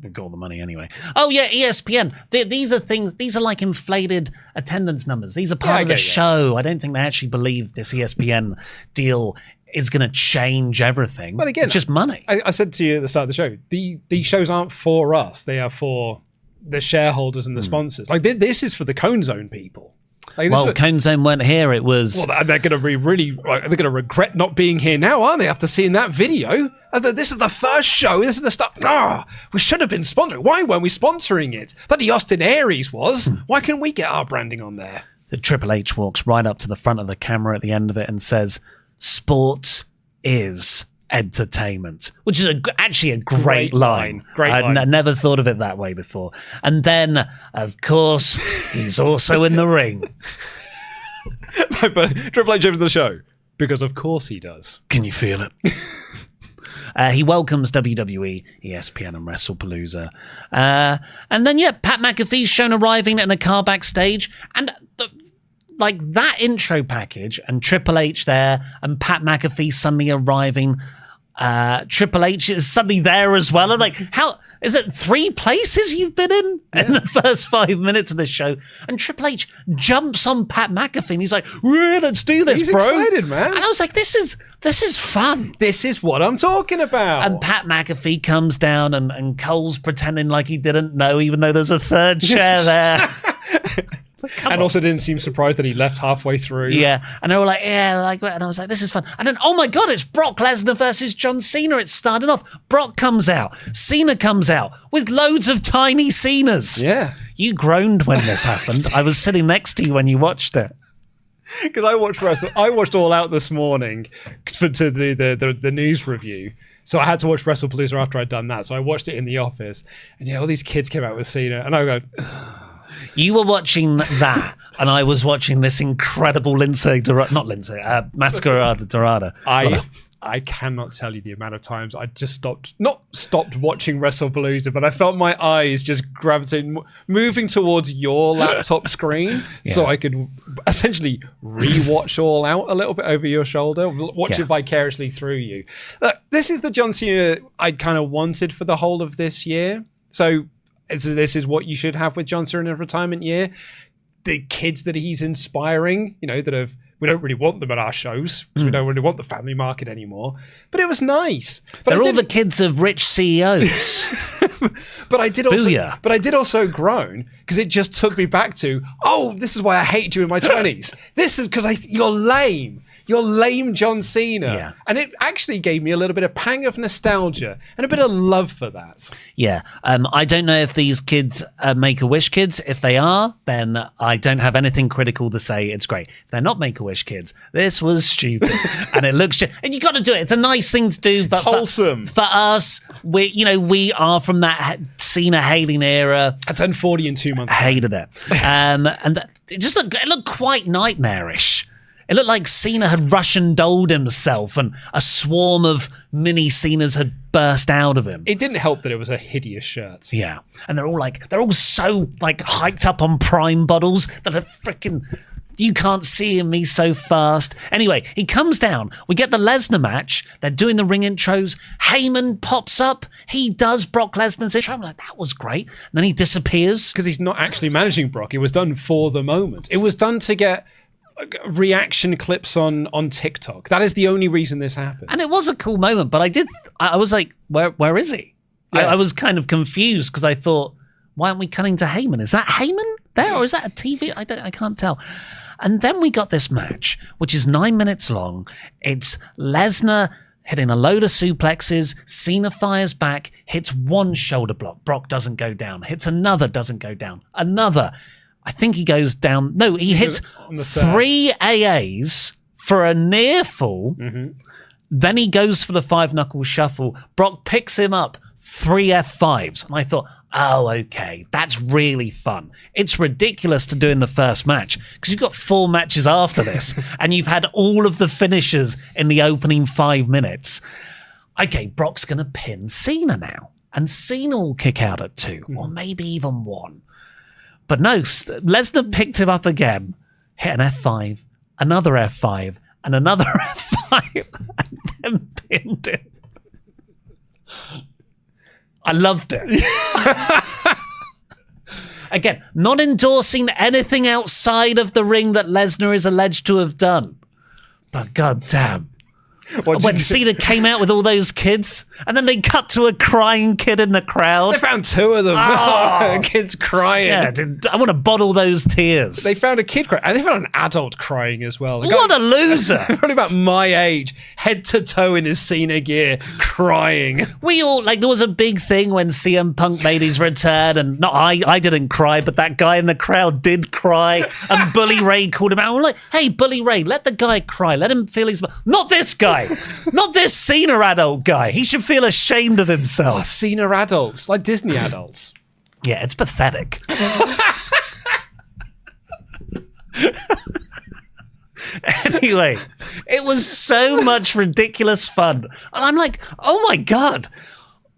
We've got all the money anyway. Oh, yeah, ESPN. These are things, these are like inflated attendance numbers. These are part of the show. I don't think they actually believe this ESPN deal is going to change everything. But again, it's just money. I said to you at the start of the show, these shows aren't for us. They are for the shareholders and the sponsors. Like, this is for the Cone Zone people. Like, well, Cone Zone weren't here. It was... Well, they're going to be really... They're going to regret not being here now, aren't they, after seeing that video? This is the first show. This is the stuff... we should have been sponsoring. Why weren't we sponsoring it? Bloody Austin Aries was. Why can't we get our branding on there? So Triple H walks right up to the front of the camera at the end of it and says... Sports is entertainment, which is actually a great line. I never thought of it that way before. And then, of course, he's also in the ring. But Triple H opens the show because, of course, he does. Can you feel it? He welcomes WWE, ESPN, and Wrestle-Palooza. And then, Pat McAfee's shown arriving in a car backstage, and like that intro package and Triple H there and Pat McAfee suddenly arriving. Triple H is suddenly there as well. And like, how is it 3 places you've been in the first 5 minutes of this show? And Triple H jumps on Pat McAfee and he's like, let's do this, he's bro. Excited, man. And I was like, this is fun. This is what I'm talking about. And Pat McAfee comes down and Cole's pretending like he didn't know, even though there's a third chair there. And also didn't seem surprised that he left halfway through. Yeah. And they were like, and I was like, this is fun. And then, oh my God, it's Brock Lesnar versus John Cena. It's starting off. Brock comes out. Cena comes out with loads of tiny Cenas. Yeah. You groaned when this happened. I was sitting next to you when you watched it. Because I watched All Out this morning to do the news review. So I had to watch Wrestle-Palooza after I'd done that. So I watched it in the office. And all these kids came out with Cena. And I go... You were watching that, and I was watching this incredible Masquerade Dorada. I cannot tell you the amount of times I just not stopped watching Wrestle-Palooza, but I felt my eyes just gravitating, moving towards your laptop screen so I could essentially re-watch All Out a little bit over your shoulder, watch it vicariously through you. Look, this is the John Cena I kind of wanted for the whole of this year. So this is what you should have with John Cena in a retirement year. The kids that he's inspiring, that we don't really want them at our shows because we don't really want the family market anymore. But it was nice. But they're all the kids of rich CEOs. But I did also groan because it just took me back to, this is why I hate you in my 20s. This is because you're lame. You're lame, John Cena. Yeah. And it actually gave me a little bit of pang of nostalgia and a bit of love for that. Yeah. I don't know if these kids are Make-A-Wish kids. If they are, then I don't have anything critical to say. It's great. If they're not Make-A-Wish kids, this was stupid. And it looks... And you got to do it. It's a nice thing to do. But wholesome. For us, we are from that Cena hating era. I turned 40 in 2 months. Hated it. It looked quite nightmarish. It looked like Cena had Russian dolled himself and a swarm of mini Cenas had burst out of him. It didn't help that it was a hideous shirt. Yeah. And they're all so hyped up on Prime bottles that are freaking You can't see me so fast. Anyway, he comes down. We get the Lesnar match. They're doing the ring intros. Heyman pops up. He does Brock Lesnar's intro. I'm like, that was great. And then he disappears. Because he's not actually managing Brock. It was done for the moment. It was done to get reaction clips on TikTok. That is the only reason this happened. And it was a cool moment, but I was like, where is he? Yeah. I was kind of confused because I thought, why aren't we cutting to Heyman? Is that Heyman there or is that a TV? I can't tell. And then we got this match, which is 9 minutes long. It's Lesnar hitting a load of suplexes. Cena fires back, hits one shoulder block. Brock doesn't go down. Hits another, doesn't go down. Another. I think he goes down. No, he hits 3 AAs for a near fall. Mm-hmm. Then he goes for the 5-knuckle shuffle. Brock picks him up, 3 F5s. And I thought, oh, okay, that's really fun. It's ridiculous to do in the first match because you've got 4 matches after this and you've had all of the finishers in the opening 5 minutes. Okay, Brock's going to pin Cena now and Cena will kick out at 2 or maybe even 1. But no, Lesnar picked him up again, hit an F5, another F5 and another F5 and then pinned him. I loved it. Again, not endorsing anything outside of the ring that Lesnar is alleged to have done. But goddamn. When Cena came out with all those kids, and then they cut to a crying kid in the crowd. They found 2 of them. Oh. Kids crying. Yeah, I want to bottle those tears. They found a kid crying. And they found an adult crying as well. What a loser. Probably about my age, head to toe in his Cena gear, crying. We all, there was a big thing when CM Punk made his return, and I didn't cry, but that guy in the crowd did cry, and Bully Ray called him out. I'm like, hey, Bully Ray, let the guy cry. Let him feel his... Not this guy. Not this Cena adult guy. He should feel ashamed of himself. Oh, Cena adults, like Disney adults. Yeah, it's pathetic. Anyway, it was so much ridiculous fun. And I'm like, oh my God.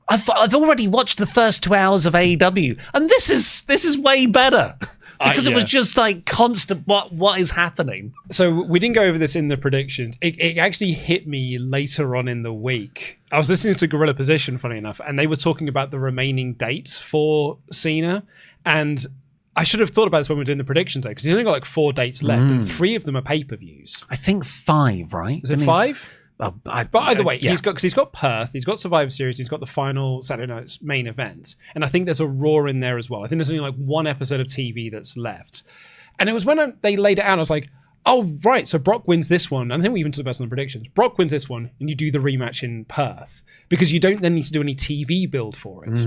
I've already watched the first 2 hours of AEW, and this is way better. Because it was just constant what is happening. So we didn't go over this in the predictions. It actually hit me later on in the week. I was listening to Gorilla Position, funny enough, and they were talking about the remaining dates for Cena. And I should have thought about this when we were doing the predictions, though, because he's only got 4 dates left, and 3 of them are pay-per-views. I think 5, right? Is it 5? But either way, he's got Perth, he's got Survivor Series, he's got the final Saturday night's main event, and I think there's a Raw in there as well. I think there's only 1 episode of TV that's left. And it was when they laid it out, I was like, oh, right, so Brock wins this one. And I think we even talked about some of the predictions. Brock wins this one, and you do the rematch in Perth, because you don't then need to do any TV build for it.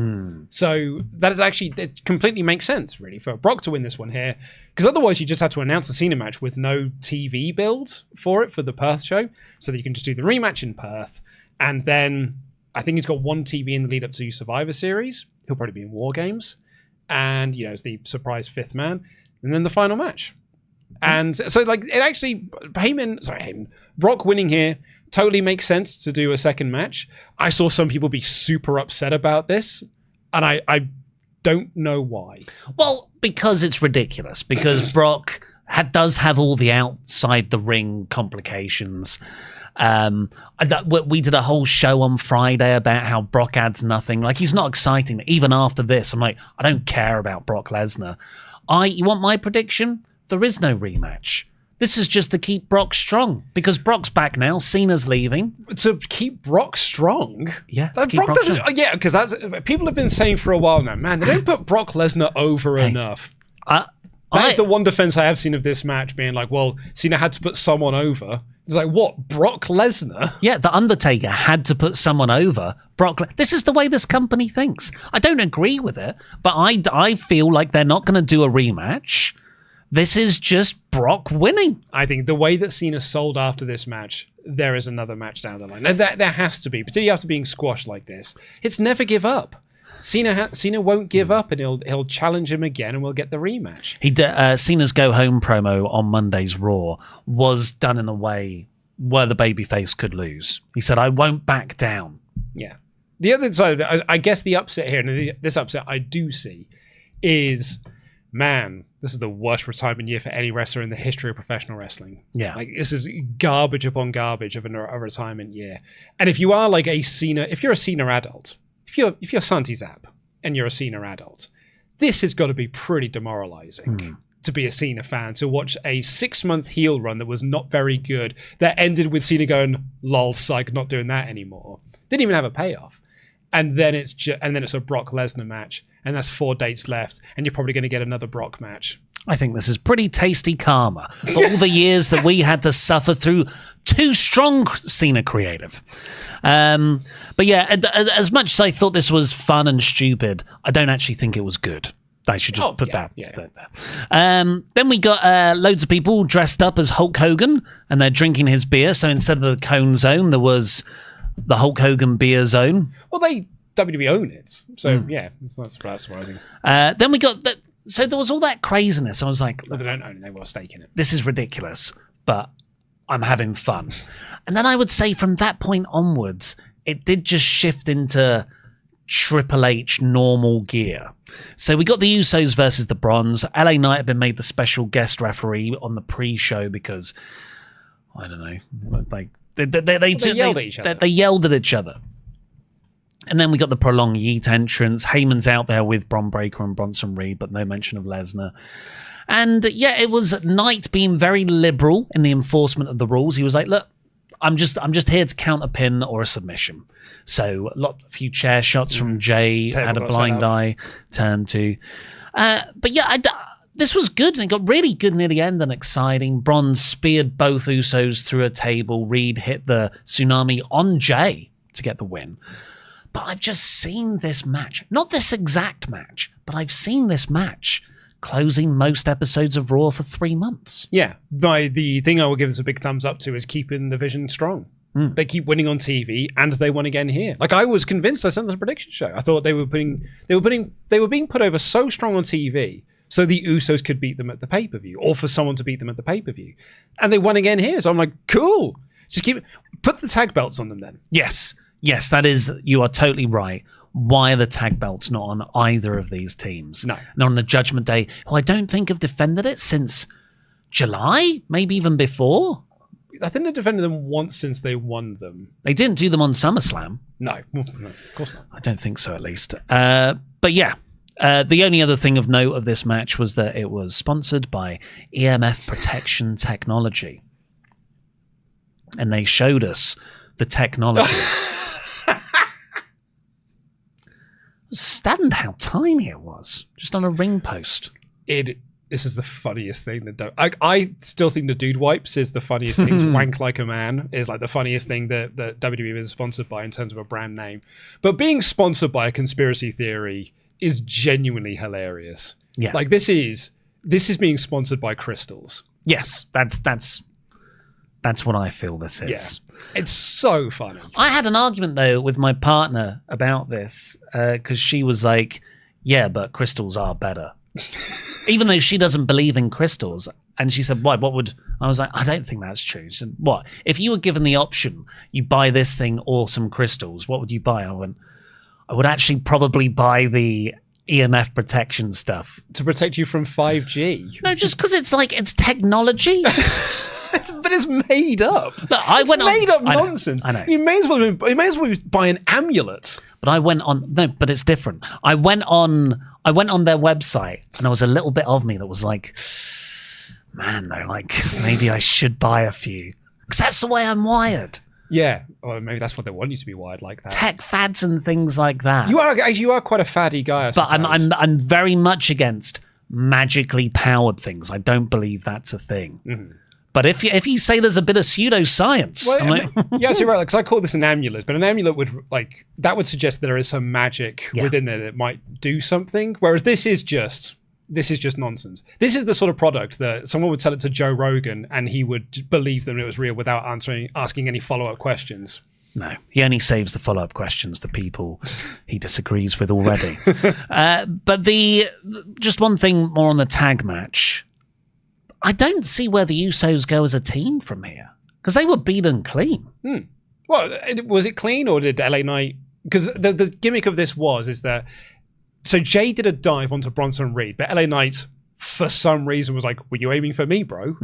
So that is actually, it completely makes sense, really, for Brock to win this one here, because otherwise you just had to announce a Cena match with no TV build for it for the Perth show, so that you can just do the rematch in Perth. And then I think he's got 1 TV in the lead up to Survivor Series. He'll probably be in War Games, and as the surprise 5th man, and then the final match. And so it actually, Brock winning here totally makes sense to do a second match. I saw some people be super upset about this, and I don't know why. Well, because it's ridiculous. Because Brock does have all the outside the ring complications. We did a whole show on Friday about how Brock adds nothing. He's not exciting. Even after this, I'm like, I don't care about Brock Lesnar. You want my prediction? There is no rematch. This is just to keep Brock strong, because Brock's back now. Cena's leaving. To keep Brock strong? Yeah, to keep Brock strong. Yeah, because that's people have been saying for a while now, man, they don't put Brock Lesnar over enough. That's the one defense I have seen of this match, being well, Cena had to put someone over. It's what? Brock Lesnar? Yeah, the Undertaker had to put someone over. This is the way this company thinks. I don't agree with it, but I feel like they're not going to do a rematch. This is just Brock winning. I think the way that Cena sold after this match, there is another match down the line. There has to be, particularly after being squashed like this. It's never give up. Cena won't give up, and he'll challenge him again, and we'll get the rematch. Cena's Go Home promo on Monday's Raw was done in a way where the babyface could lose. He said, I won't back down. Yeah. The other side, I guess the upset here, and this upset I do see, is man, this is the worst retirement year for any wrestler in the history of professional wrestling. Yeah. Like, this is garbage upon garbage of a retirement year. And if you are like a Cena, if you're a Cena adult, if you're Santi Zap and you're a Cena adult, this has got to be pretty demoralizing to be a Cena fan, to watch a 6-month heel run that was not very good, that ended with Cena going, lol, psych, not doing that anymore. Didn't even have a payoff. And then it's a Brock Lesnar match, and that's 4 dates left, and you're probably going to get another Brock match. I think this is pretty tasty karma for all the years that we had to suffer through too strong Cena creative. But yeah, as much as I thought this was fun and stupid, I don't actually think it was good. I should just put that there. Then we got loads of people dressed up as Hulk Hogan, and they're drinking his beer. So instead of the cone zone, there was the Hulk Hogan beer zone. Well, WWE own it. So yeah, it's not surprising. Then we got that. So there was all that craziness. I was like, well, they don't own it, they've got a stake in it. This is ridiculous, but I'm having fun. And then I would say from that point onwards, it did just shift into Triple H normal gear. So we got the Usos versus the Brons. LA Knight had been made the special guest referee on the pre-show because, I don't know, like they yelled at each other. They yelled at each other. And then we got the prolonged Yeet entrance. Heyman's out there with Bron Breakker and Bronson Reed, but no mention of Lesnar. And yeah, it was Knight being very liberal in the enforcement of the rules. He was like, look, I'm just here to count a pin or a submission. So a few chair shots from Jay, had a blind eye, turn to. But yeah, this was good, and it got really good near the end and exciting. Bron speared both Usos through a table. Reed hit the tsunami on Jay to get the win. But I've just seen this match, not this exact match, but I've seen this match closing most episodes of Raw for 3 months. Yeah, the thing I will give this a big thumbs up to is keeping the vision strong. They keep winning on TV, and they won again here. Like, I was convinced. I sent the prediction show. I thought they were being put over so strong on TV, so the Usos could beat them at the pay-per-view, or for someone to beat them at the pay-per-view, and they won again here. So I'm like, cool. Just put the tag belts on them then. Yes, that is, you are totally right. Why are the tag belts not on either of these teams? No. They're on the Judgment Day, who I don't think have defended it since July, maybe even before. I think they defended them once since they won them. They didn't do them on SummerSlam. No, of course not. I don't think so, at least. But yeah, the only other thing of note of this match was that it was sponsored by EMF Protection Technology. And they showed us the technology. Stunned how tiny it was, just on a ring post. This is the funniest thing I still think the dude wipes is the funniest thing. To wank like a man is like the funniest thing that WWE is sponsored by in terms of a brand name. But being sponsored by a conspiracy theory is genuinely hilarious. Yeah, like this is being sponsored by crystals. Yes, that's what I feel this is. Yeah. It's so funny. I had an argument, though, with my partner about this because she was like, yeah, but crystals are better. Even though she doesn't believe in crystals. And she said, why? What would... I was like, I don't think that's true. She said, what? If you were given the option, you buy this thing or some crystals, what would you buy? I went, I would actually probably buy the EMF protection stuff. To protect you from 5G? No, just because it's like, it's technology. But it's made up. Look, it's made up nonsense. I know. You may as well buy an amulet. But I went on. No, but it's different. I went on their website, and there was a little bit of me that was like, man, though, like maybe I should buy a few because that's the way I'm wired. Yeah, or maybe that's what they want you to be wired like that. Tech fads and things like that. You are quite a faddy guy, I but I'm very much against magically powered things. I don't believe that's a thing. Mm-hmm. But if you say there's a bit of pseudoscience, well, I'm like, yes, you're right. Because I call this an amulet, but an amulet would would suggest that there is some magic within there that might do something. Whereas this is just nonsense. This is the sort of product that someone would sell it to Joe Rogan and he would believe that it was real without asking any follow-up questions. No, he only saves the follow-up questions to people he disagrees with already. But just one thing more on the tag match. I don't see where the Usos go as a team from here because they were beaten clean. Well, was it clean or did LA Knight? Because the gimmick of this is that so Jay did a dive onto Bronson Reed, but LA Knight for some reason was like, were you aiming for me, bro?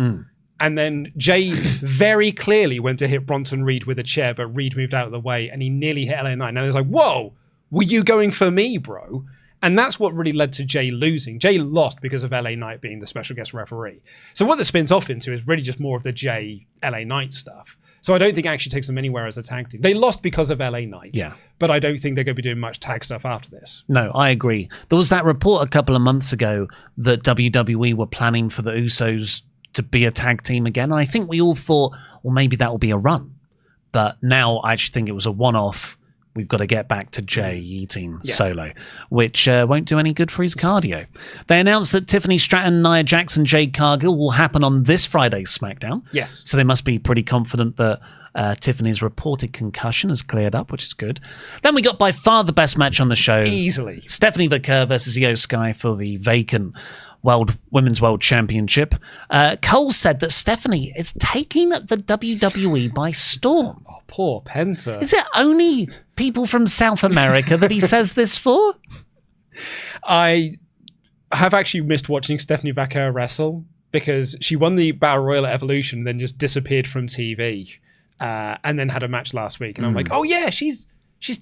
And then Jay very clearly went to hit Bronson Reed with a chair, but Reed moved out of the way and he nearly hit LA Knight. And I was like, whoa, were you going for me, bro? And that's what really led to Jay losing. Jay lost because of LA Knight being the special guest referee. So what this spins off into is really just more of the Jay LA Knight stuff. So I don't think it actually takes them anywhere as a tag team. They lost because of LA Knight. Yeah. But I don't think they're going to be doing much tag stuff after this. No, I agree. There was that report a couple of months ago that WWE were planning for the Usos to be a tag team again. And I think we all thought, well, maybe that will be a run. But now I actually think it was a one-off. We've got to get back to Jay eating Solo, which won't do any good for his cardio. They announced that Tiffany Stratton, Nia Jax, and Jade Cargill will happen on this Friday's SmackDown. Yes. So they must be pretty confident that Tiffany's reported concussion has cleared up, which is good. Then we got by far the best match on the show. Easily. Stephanie Vaquer versus IYO SKY for the vacant Women's World Championship. Cole said that Stephanie is taking the WWE by storm. Oh, poor Penta. Is it only people from South America that he says this for? I have actually missed watching Stephanie Vaquer wrestle because she won the Battle Royal at Evolution and then just disappeared from TV and then had a match last week. And I'm like, oh yeah, she's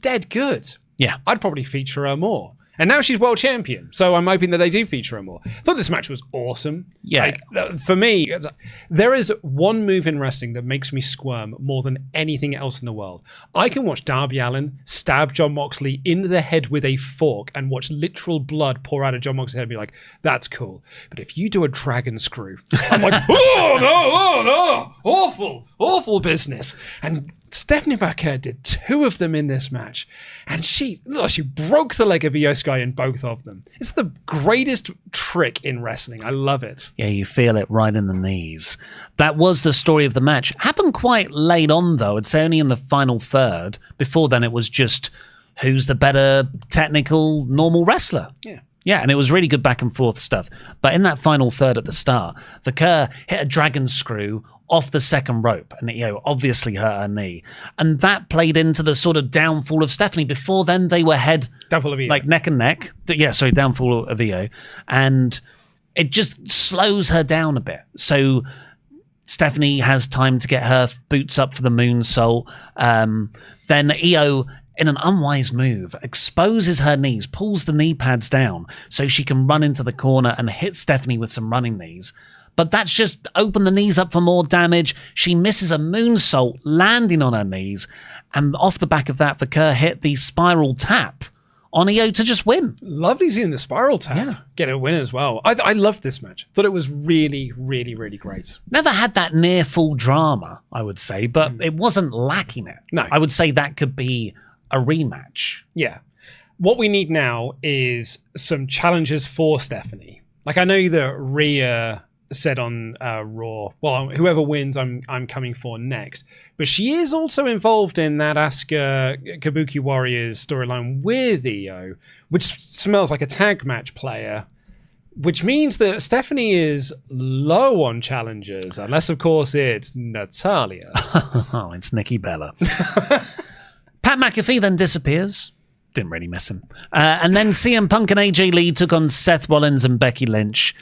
dead good. Yeah. I'd probably feature her more. And now she's world champion, so I'm hoping that they do feature her more. I thought this match was awesome. Yeah. For me, there is one move in wrestling that makes me squirm more than anything else in the world. I can watch Darby Allin stab Jon Moxley in the head with a fork and watch literal blood pour out of Jon Moxley's head and be like, that's cool. But if you do a dragon screw, I'm like, oh no, awful business. And Stephanie Vaquer did 2 of them in this match, and she broke the leg of IYO SKY in both of them. It's the greatest trick in wrestling. I love it. Yeah, you feel it right in the knees. That was the story of the match. Happened quite late on, though. I'd say only in the final third. Before then, it was just who's the better technical, normal wrestler. Yeah. Yeah, and it was really good back and forth stuff. But in that final third at the start, Vaquer hit a dragon screw off the second rope and obviously hurt her knee. And that played into the sort of downfall of Stephanie. Before then, they were downfall of IYO. like neck and neck. Yeah, sorry, downfall of IYO. And it just slows her down a bit. So Stephanie has time to get her boots up for the moonsault. Then IYO, in an unwise move, exposes her knees, pulls the knee pads down so she can run into the corner and hit Stephanie with some running knees. But that's just opened the knees up for more damage. She misses a moonsault, landing on her knees. And off the back of that, Vaquer hit the spiral tap on IYO to just win. Lovely seeing the spiral tap. Yeah. Get a win as well. I loved this match. Thought it was really, really, really great. Never had that near full drama, I would say, but it wasn't lacking it. No. I would say that could be a rematch. Yeah. What we need now is some challenges for Stephanie. Like, I know that Rhea said on Raw, well, whoever wins, I'm coming for next. But she is also involved in that Asuka Kabuki Warriors storyline with IYO, which smells like a tag match player, which means that Stephanie is low on challengers, unless, of course, it's Natalya. Oh, it's Nikki Bella. Pat McAfee then disappears. Didn't really miss him. And then CM Punk and AJ Lee took on Seth Rollins and Becky Lynch.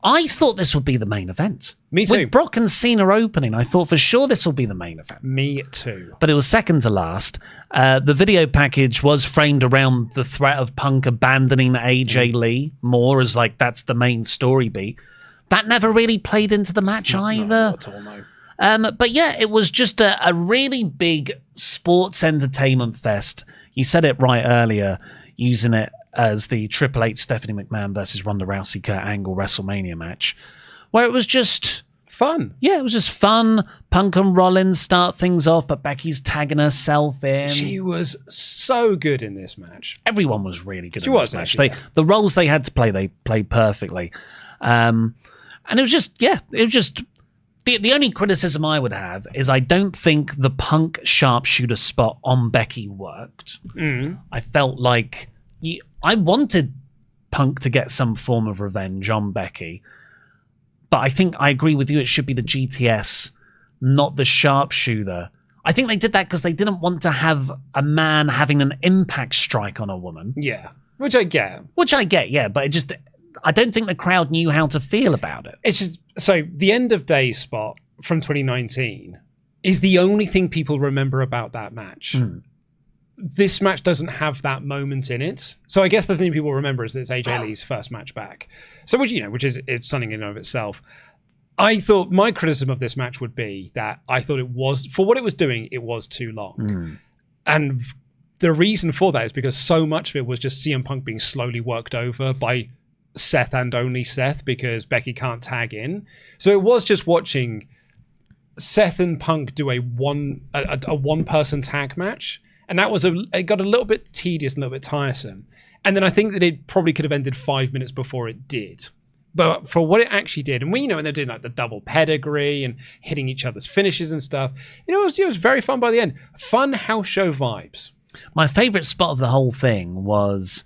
I thought this would be the main event. Me too. With Brock and Cena opening, I thought for sure this will be the main event. Me too. But it was second to last. The video package was framed around the threat of Punk abandoning AJ Lee more as like that's the main story beat. That never really played into the match either. Not at all, no. But yeah, it was just a really big sports entertainment fest. You said it right earlier, using it as the Triple H Stephanie McMahon versus Ronda Rousey Kurt Angle WrestleMania match, where it was just fun. Yeah, it was just fun. Punk and Rollins start things off, but Becky's tagging herself in. She was so good in this match. Everyone was really good in this this match. Actually, the roles they had to play, they played perfectly. And it was just, the only criticism I would have is I don't think the Punk sharpshooter spot on Becky worked. I felt like I wanted Punk to get some form of revenge on Becky, but I think I agree with you. It should be the GTS, not the sharpshooter. I think they did that because they didn't want to have a man having an impact strike on a woman. Yeah, which I get. Yeah, but it just I don't think the crowd knew how to feel about it. It's just so the end of day spot from 2019 is the only thing people remember about that match. This match doesn't have that moment in it. So I guess the thing people remember is that it's AJ Lee's first match back. So which is it's something in and of itself. I thought my criticism of this match would be that I thought it was, for what it was doing, it was too long. And the reason for that is because so much of it was just CM Punk being slowly worked over by Seth and only Seth because Becky can't tag in. So it was just watching Seth and Punk do a one-person tag match. And that was it got a little bit tedious and a little bit tiresome. And then I think that it probably could have ended 5 minutes before it did. But for what it actually did, and when they're doing like the double pedigree and hitting each other's finishes and stuff, it was very fun by the end. Fun house show vibes. My favorite spot of the whole thing was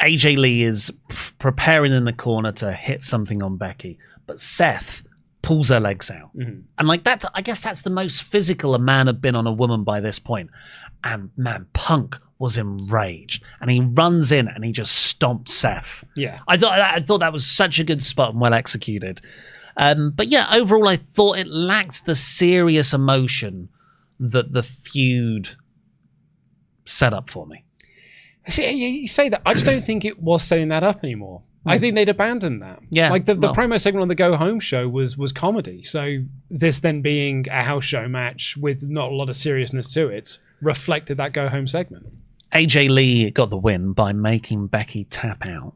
AJ Lee is preparing in the corner to hit something on Becky, but Seth pulls her legs out. And like that, I guess that's the most physical a man had been on a woman by this point. And man, Punk was enraged, and he runs in and he just stomps Seth. Yeah, I thought that was such a good spot and well executed. But yeah, overall, I thought it lacked the serious emotion that the feud set up for me. See, you say that. I just don't think it was setting that up anymore. I think they'd abandoned that. Yeah, like the promo segment on the Go Home show was comedy. So this then being a house show match with not a lot of seriousness to it reflected that Go Home segment. AJ Lee got the win by making Becky tap out.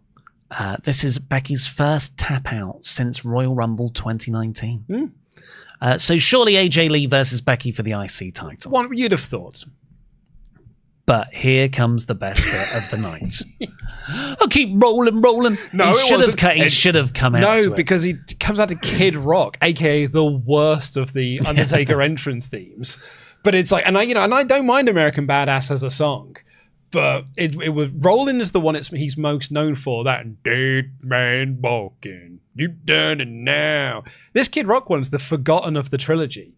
This is Becky's first tap out since Royal Rumble 2019. So surely AJ Lee versus Becky for the IC title. One you'd have thought. But here comes the best bit of the night. I'll keep rolling. No, he should have come out. No, because he comes out to Kid Rock, aka the worst of the Undertaker entrance themes. But it's like, and I don't mind American Badass as a song, but it was Rollin' is the one he's most known for. That dead man walking, you done it now. This Kid Rock one's the forgotten of the trilogy.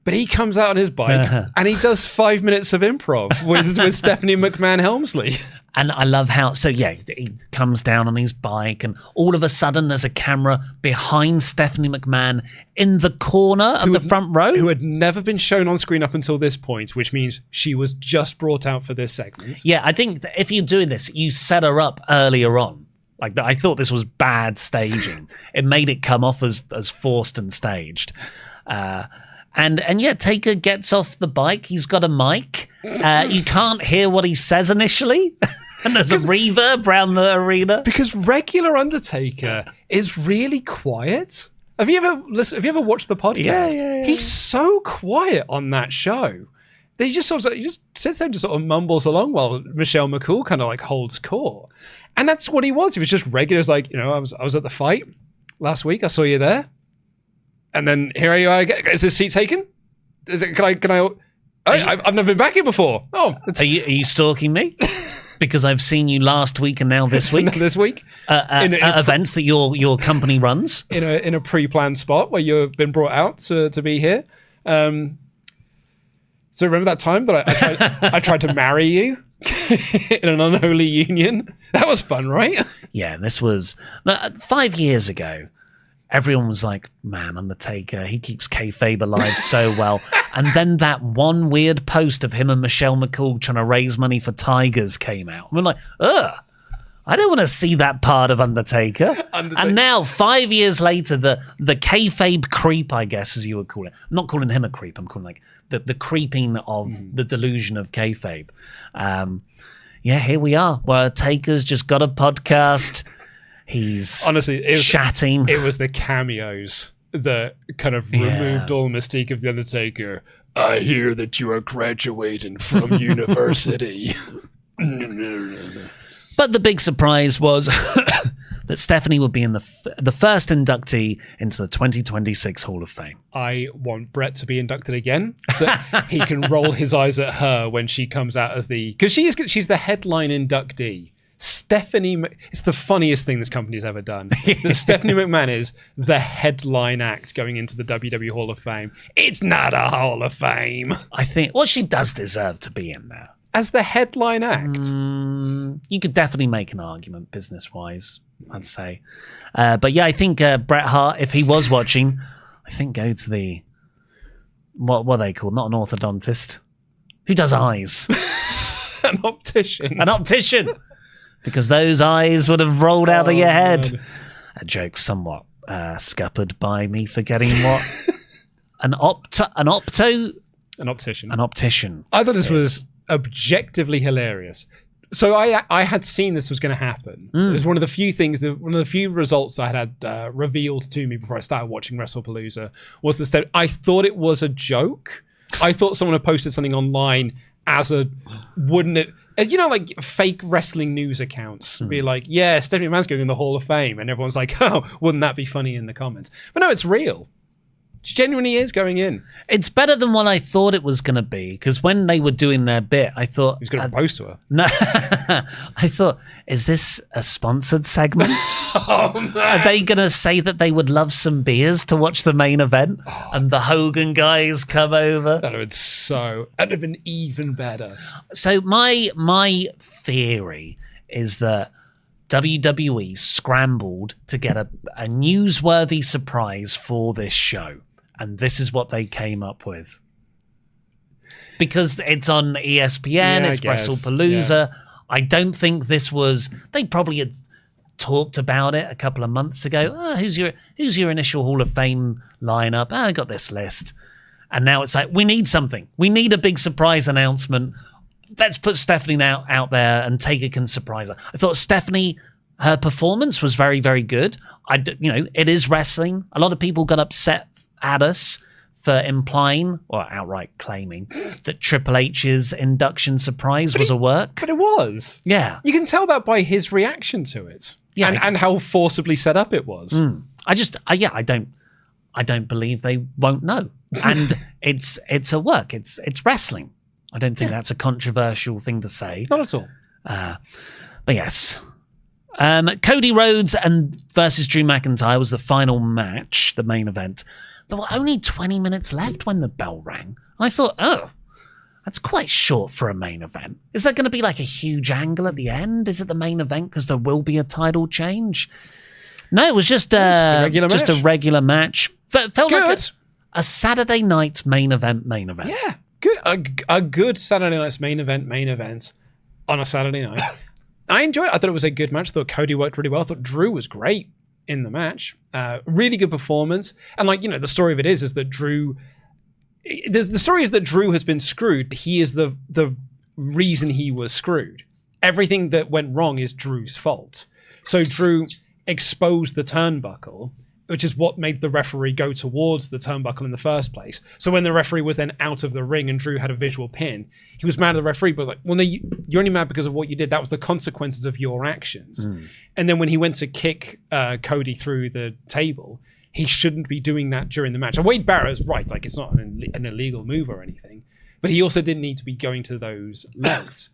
But he comes out on his bike and he does 5 minutes of improv with Stephanie McMahon Helmsley. And I love how, he comes down on his bike and all of a sudden there's a camera behind Stephanie McMahon in the corner of the front row. Who had never been shown on screen up until this point, which means she was just brought out for this segment. Yeah, I think that if you're doing this, you set her up earlier on. Like, I thought this was bad staging. It made it come off as forced and staged. And yeah, Taker gets off the bike. He's got a mic. You can't hear what he says initially. And there's a reverb around the arena. Because regular Undertaker is really quiet. Have you ever watched the podcast? Yeah. He's so quiet on that show. He just sits there and just sort of mumbles along while Michelle McCool kind of like holds court. And that's what he was. He was just regular. It's like, I was at the fight last week. I saw you there. And then here you are. Is this seat taken? I've never been back here before. Oh, are you stalking me? Because I've seen you last week and now this week. This week, in events that your company runs in a pre-planned spot where you've been brought out to be here. So remember that time that I tried to marry you in an unholy union? That was fun, right? Yeah, this was 5 years ago. Everyone was like, man, Undertaker, he keeps kayfabe alive so well. And then that one weird post of him and Michelle McCool trying to raise money for tigers came out. And we're like, I don't want to see that part of Undertaker. And now, 5 years later, the kayfabe creep, I guess, as you would call it. I'm not calling him a creep. I'm calling like the creeping of the delusion of kayfabe. Here we are. Well, Taker's just got a podcast. He's honestly chatting. It was the cameos that kind of removed all mystique of the Undertaker. I hear that you are graduating from university. But the big surprise was that Stephanie would be in the first inductee into the 2026 Hall of Fame. I want Brett to be inducted again, so he can roll his eyes at her when she comes out as because she's the headline inductee. Stephanie, it's the funniest thing this company's ever done. That Stephanie McMahon is the headline act going into the WWE Hall of Fame. It's not a Hall of Fame. I think, she does deserve to be in there. as the headline act. You could definitely make an argument business-wise, I'd say. But yeah, I think Bret Hart, if he was watching, I think go to the... What are they called? Not an orthodontist. Who does eyes? An optician. An optician! Because those eyes would have rolled out of your head. Man. A joke somewhat scuppered by me forgetting what an optician. I thought this was objectively hilarious. So I had seen this was going to happen. It was one of the few things, one of the few results I had revealed to me before I started watching WrestlePalooza was the I thought it was a joke. I thought someone had posted something online as a, wouldn't it, you know, like fake wrestling news accounts be like, yeah, Stephanie McMahon's going in the Hall of Fame, and everyone's like, oh, wouldn't that be funny in the comments? But no, it's real. It genuinely is going in. It's better than what I thought it was going to be, because when they were doing their bit, I thought... He's going to propose to her. No, I thought, is this a sponsored segment? Oh, man. Are they going to say that they would love some beers to watch the main event? And the Hogan guys come over? That'd have been even better. So my theory is that WWE scrambled to get a newsworthy surprise for this show. And this is what they came up with. Because it's on ESPN, it's Wrestle-Palooza. Yeah. I don't think this was... They probably had talked about it a couple of months ago. Oh, who's your initial Hall of Fame lineup? Oh, I got this list. And now it's like, we need something. We need a big surprise announcement. Let's put Stephanie out there and Taker can surprise her. I thought Stephanie, her performance was very, very good. It is wrestling. A lot of people got upset at us for implying or outright claiming that Triple H's induction surprise was a work. But it was. Yeah. You can tell that by his reaction to it. Yeah. And how forcibly set up it was. I don't believe they won't know. And it's a work. It's wrestling. I don't think that's a controversial thing to say. Not at all. But yes. Cody Rhodes versus Drew McIntyre was the final match, the main event. There were only 20 minutes left when the bell rang. And I thought, oh, that's quite short for a main event. Is there going to be like a huge angle at the end? Is it the main event because there will be a title change? No, it was just a regular match. Felt like a Saturday night main event. Yeah, good. A good Saturday night's main event on a Saturday night. I enjoyed it. I thought it was a good match. I thought Cody worked really well. I thought Drew was great in the match. Really good performance. And the story of it is that Drew... The story is that Drew has been screwed. He is the reason he was screwed. Everything that went wrong is Drew's fault. So Drew exposed the turnbuckle, which is what made the referee go towards the turnbuckle in the first place. So when the referee was then out of the ring and Drew had a visual pin, he was mad at the referee, but was like, well, no, you're only mad because of what you did. That was the consequences of your actions. And then when he went to kick Cody through the table, he shouldn't be doing that during the match. And Wade Barrett's right, like it's not an illegal move or anything, but he also didn't need to be going to those lengths.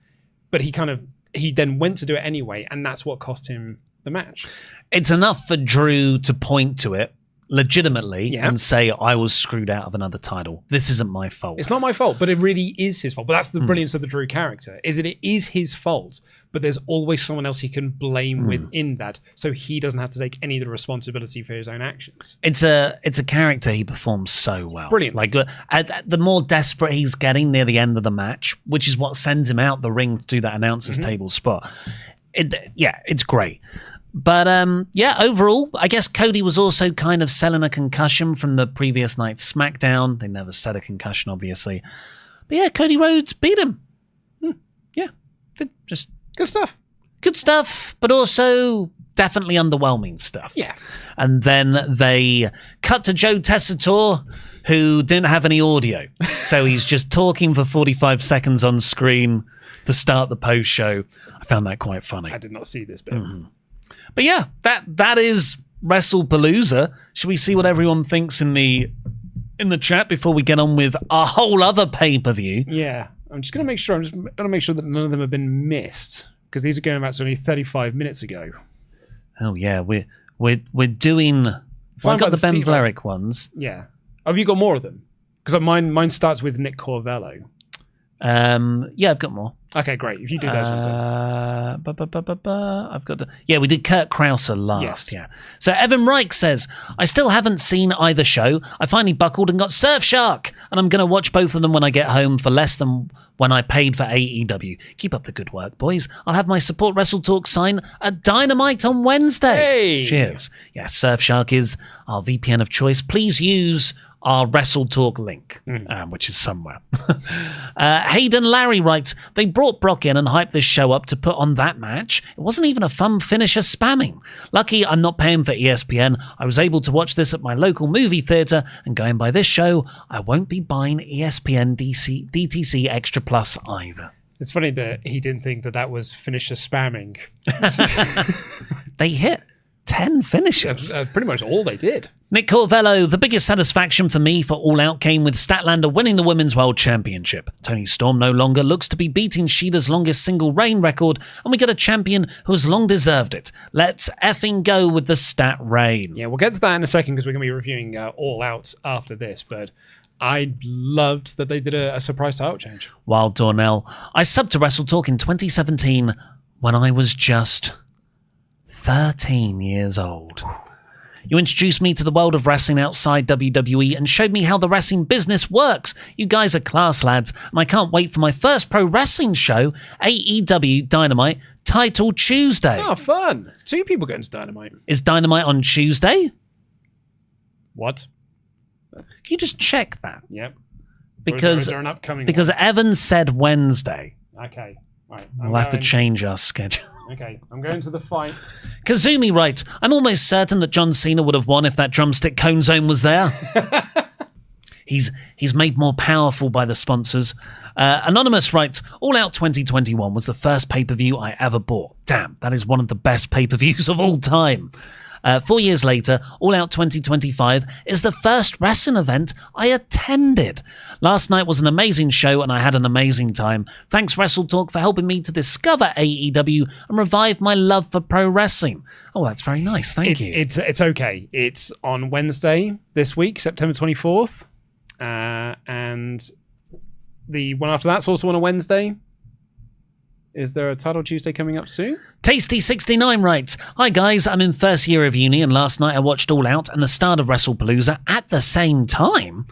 But he then went to do it anyway, and that's what cost him the match. It's enough for Drew to point to it legitimately and say, I was screwed out of another title. This isn't my fault. It's not my fault, but it really is his fault. But that's the brilliance of the Drew character, is that it is his fault, but there's always someone else he can blame within that, so he doesn't have to take any of the responsibility for his own actions. It's a character he performs so well. Brilliant. Like the more desperate he's getting near the end of the match, which is what sends him out the ring to do that announcer's table spot. It's great. But overall, I guess Cody was also kind of selling a concussion from the previous night's SmackDown. They never said a concussion, obviously. But yeah, Cody Rhodes beat him. Yeah, just good stuff. Good stuff, but also definitely underwhelming stuff. Yeah. And then they cut to Joe Tessitore, who didn't have any audio. So he's just talking for 45 seconds on screen to start the post show. I found that quite funny. I did not see this bit. But yeah, that is Wrestle-Palooza. Should we see what everyone thinks in the chat before we get on with a whole other pay-per-view? Yeah, I'm just going to make sure that none of them have been missed, because these are going back to only 35 minutes ago. Oh yeah, we're doing. Well, I got the Ben Vlerick ones. Yeah. Have you got more of them? Because mine starts with Nick Corvello. Yeah, I've got more. Okay, great. If you do those ones, I've got to, yeah, we did Kurt Krauser last. Yes. Yeah. So Evan Reich says, I still haven't seen either show. I finally buckled and got Surfshark, and I'm going to watch both of them when I get home for less than when I paid for AEW. Keep up the good work, boys. I'll have my support WrestleTalk sign at Dynamite on Wednesday. Hey. Cheers. Yeah, Surfshark is our VPN of choice. Please use our WrestleTalk link, which is somewhere. Hayden Larry writes, they brought Brock in and hyped this show up to put on that match. It wasn't even a fun finisher spamming. Lucky I'm not paying for ESPN. I was able to watch this at my local movie theatre, and going by this show, I won't be buying ESPN DTC Extra Plus either. it's funny that he didn't think that was finisher spamming. They hit 10 finishes. That's pretty much all they did. Nick Corvello, the biggest satisfaction for me for All Out came with Statlander winning the Women's World Championship. Toni Storm no longer looks to be beating Shida's longest single reign record, and we get a champion who has long deserved it. Let's effing go with the Stat reign. Yeah, we'll get to that in a second because we're going to be reviewing All Out after this, but I loved that they did a surprise title change. Wild Dornell, I subbed to WrestleTalk in 2017 when I was just 13 years old. You introduced me to the world of wrestling outside WWE and showed me how the wrestling business works. You guys are class, lads, and I can't wait for my first pro wrestling show, AEW Dynamite, Title Tuesday. Oh, fun. 2 people going to Dynamite. Is Dynamite on Tuesday? What? Can you just check that? Yep. Because, is there an upcoming because Evan said Wednesday. Okay. Right. We'll have to change our schedule. Okay, I'm going to the fight. Kazumi writes, I'm almost certain that John Cena would have won if that drumstick cone zone was there. He's made more powerful by the sponsors. Anonymous writes, All Out 2021 was the first pay-per-view I ever bought. Damn, that is one of the best pay-per-views of all time. 4 years later, All Out 2025 is the first wrestling event I attended. Last night was an amazing show and I had an amazing time. Thanks WrestleTalk for helping me to discover AEW and revive my love for pro wrestling. Oh, that's very nice. Thank you. It's okay. It's on Wednesday this week, September 24th. And the one after that's also on a Wednesday. Is there a Title Tuesday coming up soon? Tasty69 writes, Hi guys, I'm in first year of uni and last night I watched All Out and the start of Wrestle-Palooza at the same time.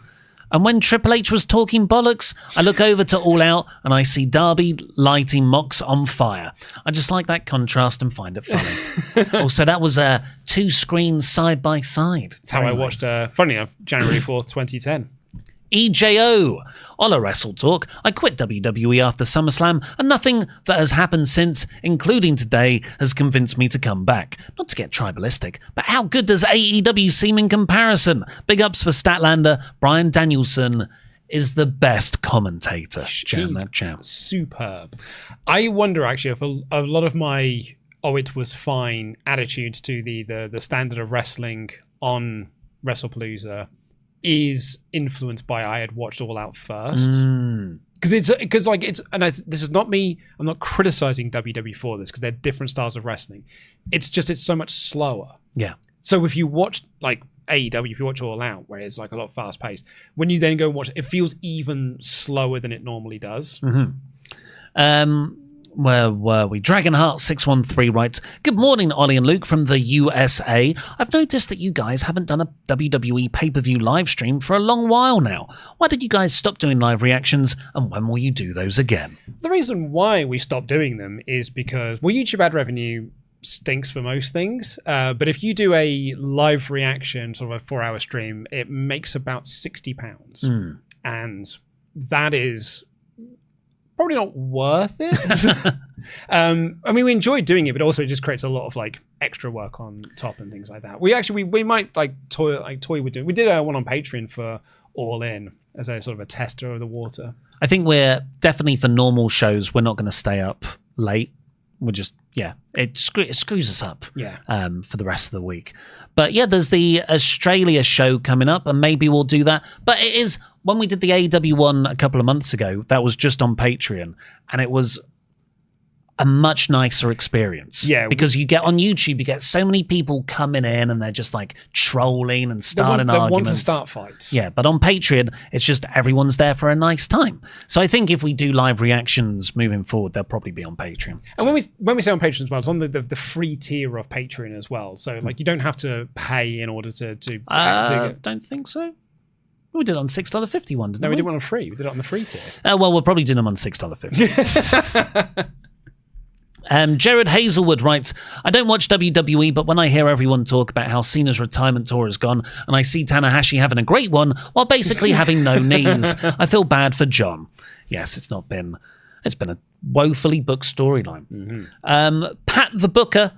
And when Triple H was talking bollocks, I look over to All Out and I see Darby lighting Mox on fire. I just like that contrast and find it funny. Also, that was 2 screens side by side. That's how I watched, funny enough, January 4th, 2010. EJO. Hola WrestleTalk. I quit WWE after SummerSlam and nothing that has happened since, including today, has convinced me to come back. Not to get tribalistic, but how good does AEW seem in comparison? Big ups for Statlander. Bryan Danielson is the best commentator. Jam that jam. Superb. I wonder actually if a lot of my it was fine attitudes to the standard of wrestling on Wrestle-Palooza is influenced by I had watched All Out first. This is not me, I'm not criticizing WWE for this because they're different styles of wrestling. It's so much slower. Yeah. So if you watch like AEW, if you watch All Out, where it's like a lot fast paced, when you then go and watch it, it feels even slower than it normally does. Where were we? Dragonheart613 writes, Good morning, Ollie and Luke from the USA. I've noticed that you guys haven't done a WWE pay-per-view live stream for a long while now. Why did you guys stop doing live reactions, and when will you do those again? The reason why we stopped doing them is because, well, YouTube ad revenue stinks for most things, but if you do a live reaction, sort of a 4-hour stream, it makes about £60. And that is probably not worth it. I mean, we enjoy doing it, but also it just creates a lot of like extra work on top and things like that. We might toy with doing. We did one on Patreon for All In as a sort of a tester of the water. I think we're definitely, for normal shows, we're not going to stay up late. We're just, it screws us up for the rest of the week. But yeah, there's the Australia show coming up, and maybe we'll do that. But it is, when we did the AEW one a couple of months ago, that was just on Patreon, and it was, a much nicer experience. Yeah. Because you get on YouTube, you get so many people coming in and they're just like trolling and starting they arguments. want to start fights. Yeah, but on Patreon, it's just everyone's there for a nice time. So I think if we do live reactions moving forward, they'll probably be on Patreon. And when we say on Patreon as well, it's on the free tier of Patreon as well. So like you don't have to pay in order to don't think so. We did it on $6.50 one, didn't we? No, we did one on free. We did it on the free tier. Well, we'll probably do them on $6.50. Jared Hazelwood writes, I don't watch WWE, but when I hear everyone talk about how Cena's retirement tour is gone and I see Tanahashi having a great one while basically having no knees, I feel bad for John. Yes, it's been a woefully booked storyline. Mm-hmm. Pat the Booker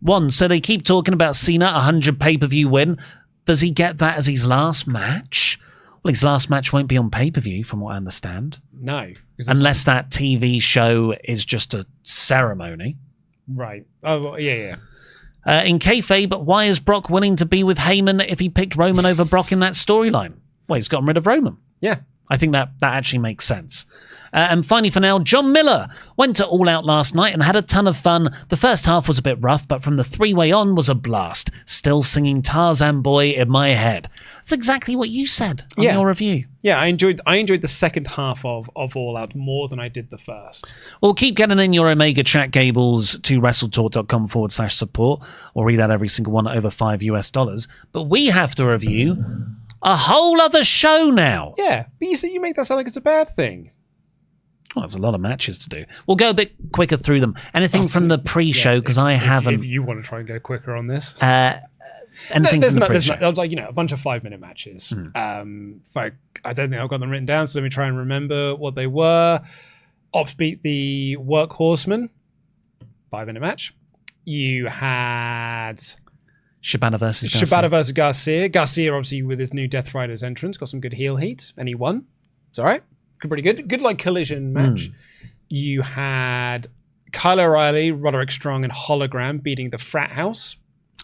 won. So they keep talking about Cena, 100 pay-per-view win. Does he get that as his last match? Well, his last match won't be on pay-per-view, from what I understand. No. Unless that TV show is just a ceremony. Right. Oh, well, yeah. In kayfabe, why is Brock willing to be with Heyman if he picked Roman over Brock in that storyline? Well, he's gotten rid of Roman. Yeah. I think that actually makes sense. And finally for now, John Miller went to All Out last night and had a ton of fun. The first half was a bit rough, but from the three-way on was a blast. Still singing Tarzan Boy in my head. That's exactly what you said on your review. Yeah, I enjoyed the second half of All Out more than I did the first. Well, keep getting in your Omega chat gables to WrestleTalk.com/support or read out every single one at over $5. But we have to review a whole other show now. Yeah, but you make that sound like it's a bad thing. Well, there's a lot of matches to do. We'll go a bit quicker through them. Anything from the pre-show, because I haven't... If you want to try and go quicker on this. Anything from the pre-show. There's like, a bunch of 5-minute matches. I don't think I've got them written down, so let me try and remember what they were. Ops beat the Workhorsemen. 5-minute match. You had... Shibata versus Garcia. Garcia, obviously, with his new Death Riders entrance, got some good heel heat, and he won. It's all right. Pretty good. Good, like, collision match. You had Kyle O'Reilly, Roderick Strong, and Hologram beating the Frat House.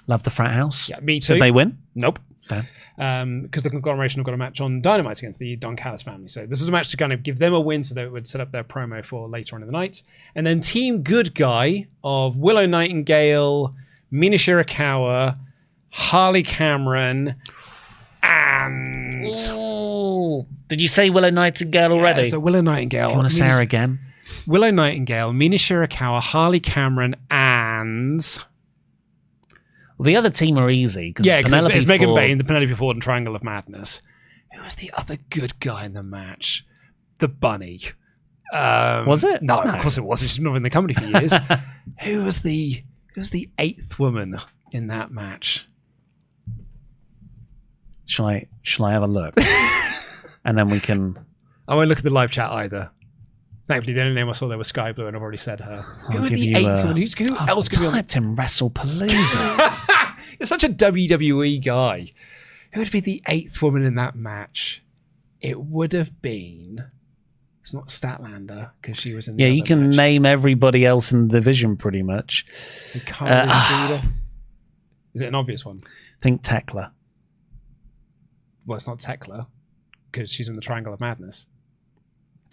Love the Frat House. Yeah, me too. Did they win? Nope. Damn. Because the Conglomeration have got a match on Dynamite against the Don Callis family. So this was a match to kind of give them a win so that it would set up their promo for later on in the night. And then Team Good Guy of Willow Nightingale, Mina Shirakawa, Harley Cameron, and... Ooh. Did you say Willow Nightingale already? Yeah, so Willow Nightingale. Do you want to say her again? Willow Nightingale, Mina Shirakawa, Harley Cameron, and... Well, the other team are easy. Yeah, because it's Megan Bayne, the Penelope Ford, and Triangle of Madness. Who was the other good guy in the match? The Bunny. Was it? No, of course it was. She's been in the company for years. Who was the 8th woman in that match? Shall I have a look? And then we can... I won't look at the live chat either. Thankfully, the only name I saw there was Sky Blue, and I've already said her. Who was the 8th woman? Who else could be on? I typed in Wrestle-Palooza. You're such a WWE guy. Who would be the 8th woman in that match? It would have been... It's not Statlander, because she was in the you can match. name everybody else in the division, pretty much. Is it an obvious one? Think Thekla. Well, it's not Thekla, because she's in the Triangle of Madness.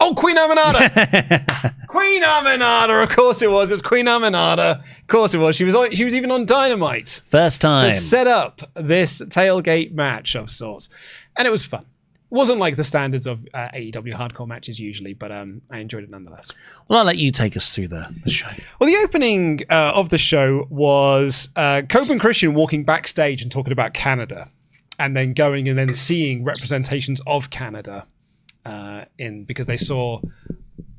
Oh, Queen Aminata! Queen Aminata, of course it was. It was Queen Aminata. Of course it was. She was even on Dynamite. First time. To set up this tailgate match of sorts. And it was fun. It wasn't like the standards of AEW hardcore matches usually, but I enjoyed it nonetheless. Well, I'll let you take us through the show. Well, the opening of the show was Copeland Christian walking backstage and talking about Canada, and then going and then seeing representations of Canada because they saw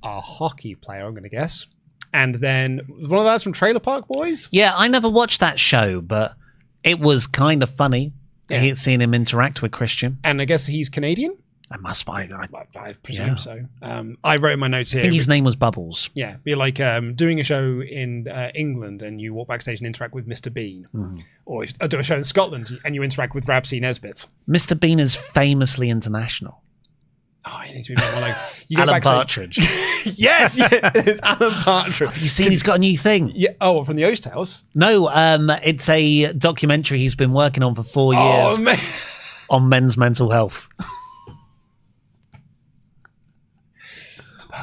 a hockey player, I'm going to guess. And then one of those from Trailer Park Boys? Yeah, I never watched that show, but it was kind of funny. Yeah. Seeing him interact with Christian. And I guess he's Canadian? I must be. I presume so. I wrote in my notes here. I think his name was Bubbles. Yeah, be like doing a show in England and you walk backstage and interact with Mr. Bean. Mm-hmm. Or do a show in Scotland and you interact with Rabsy Nesbitt. Mr. Bean is famously international. Oh, he needs to be more like... Alan Partridge. Yes, it's Alan Partridge. Have you seen he's got a new thing? Yeah. Oh, from the Oast House? No, it's a documentary he's been working on for 4 years on men's mental health.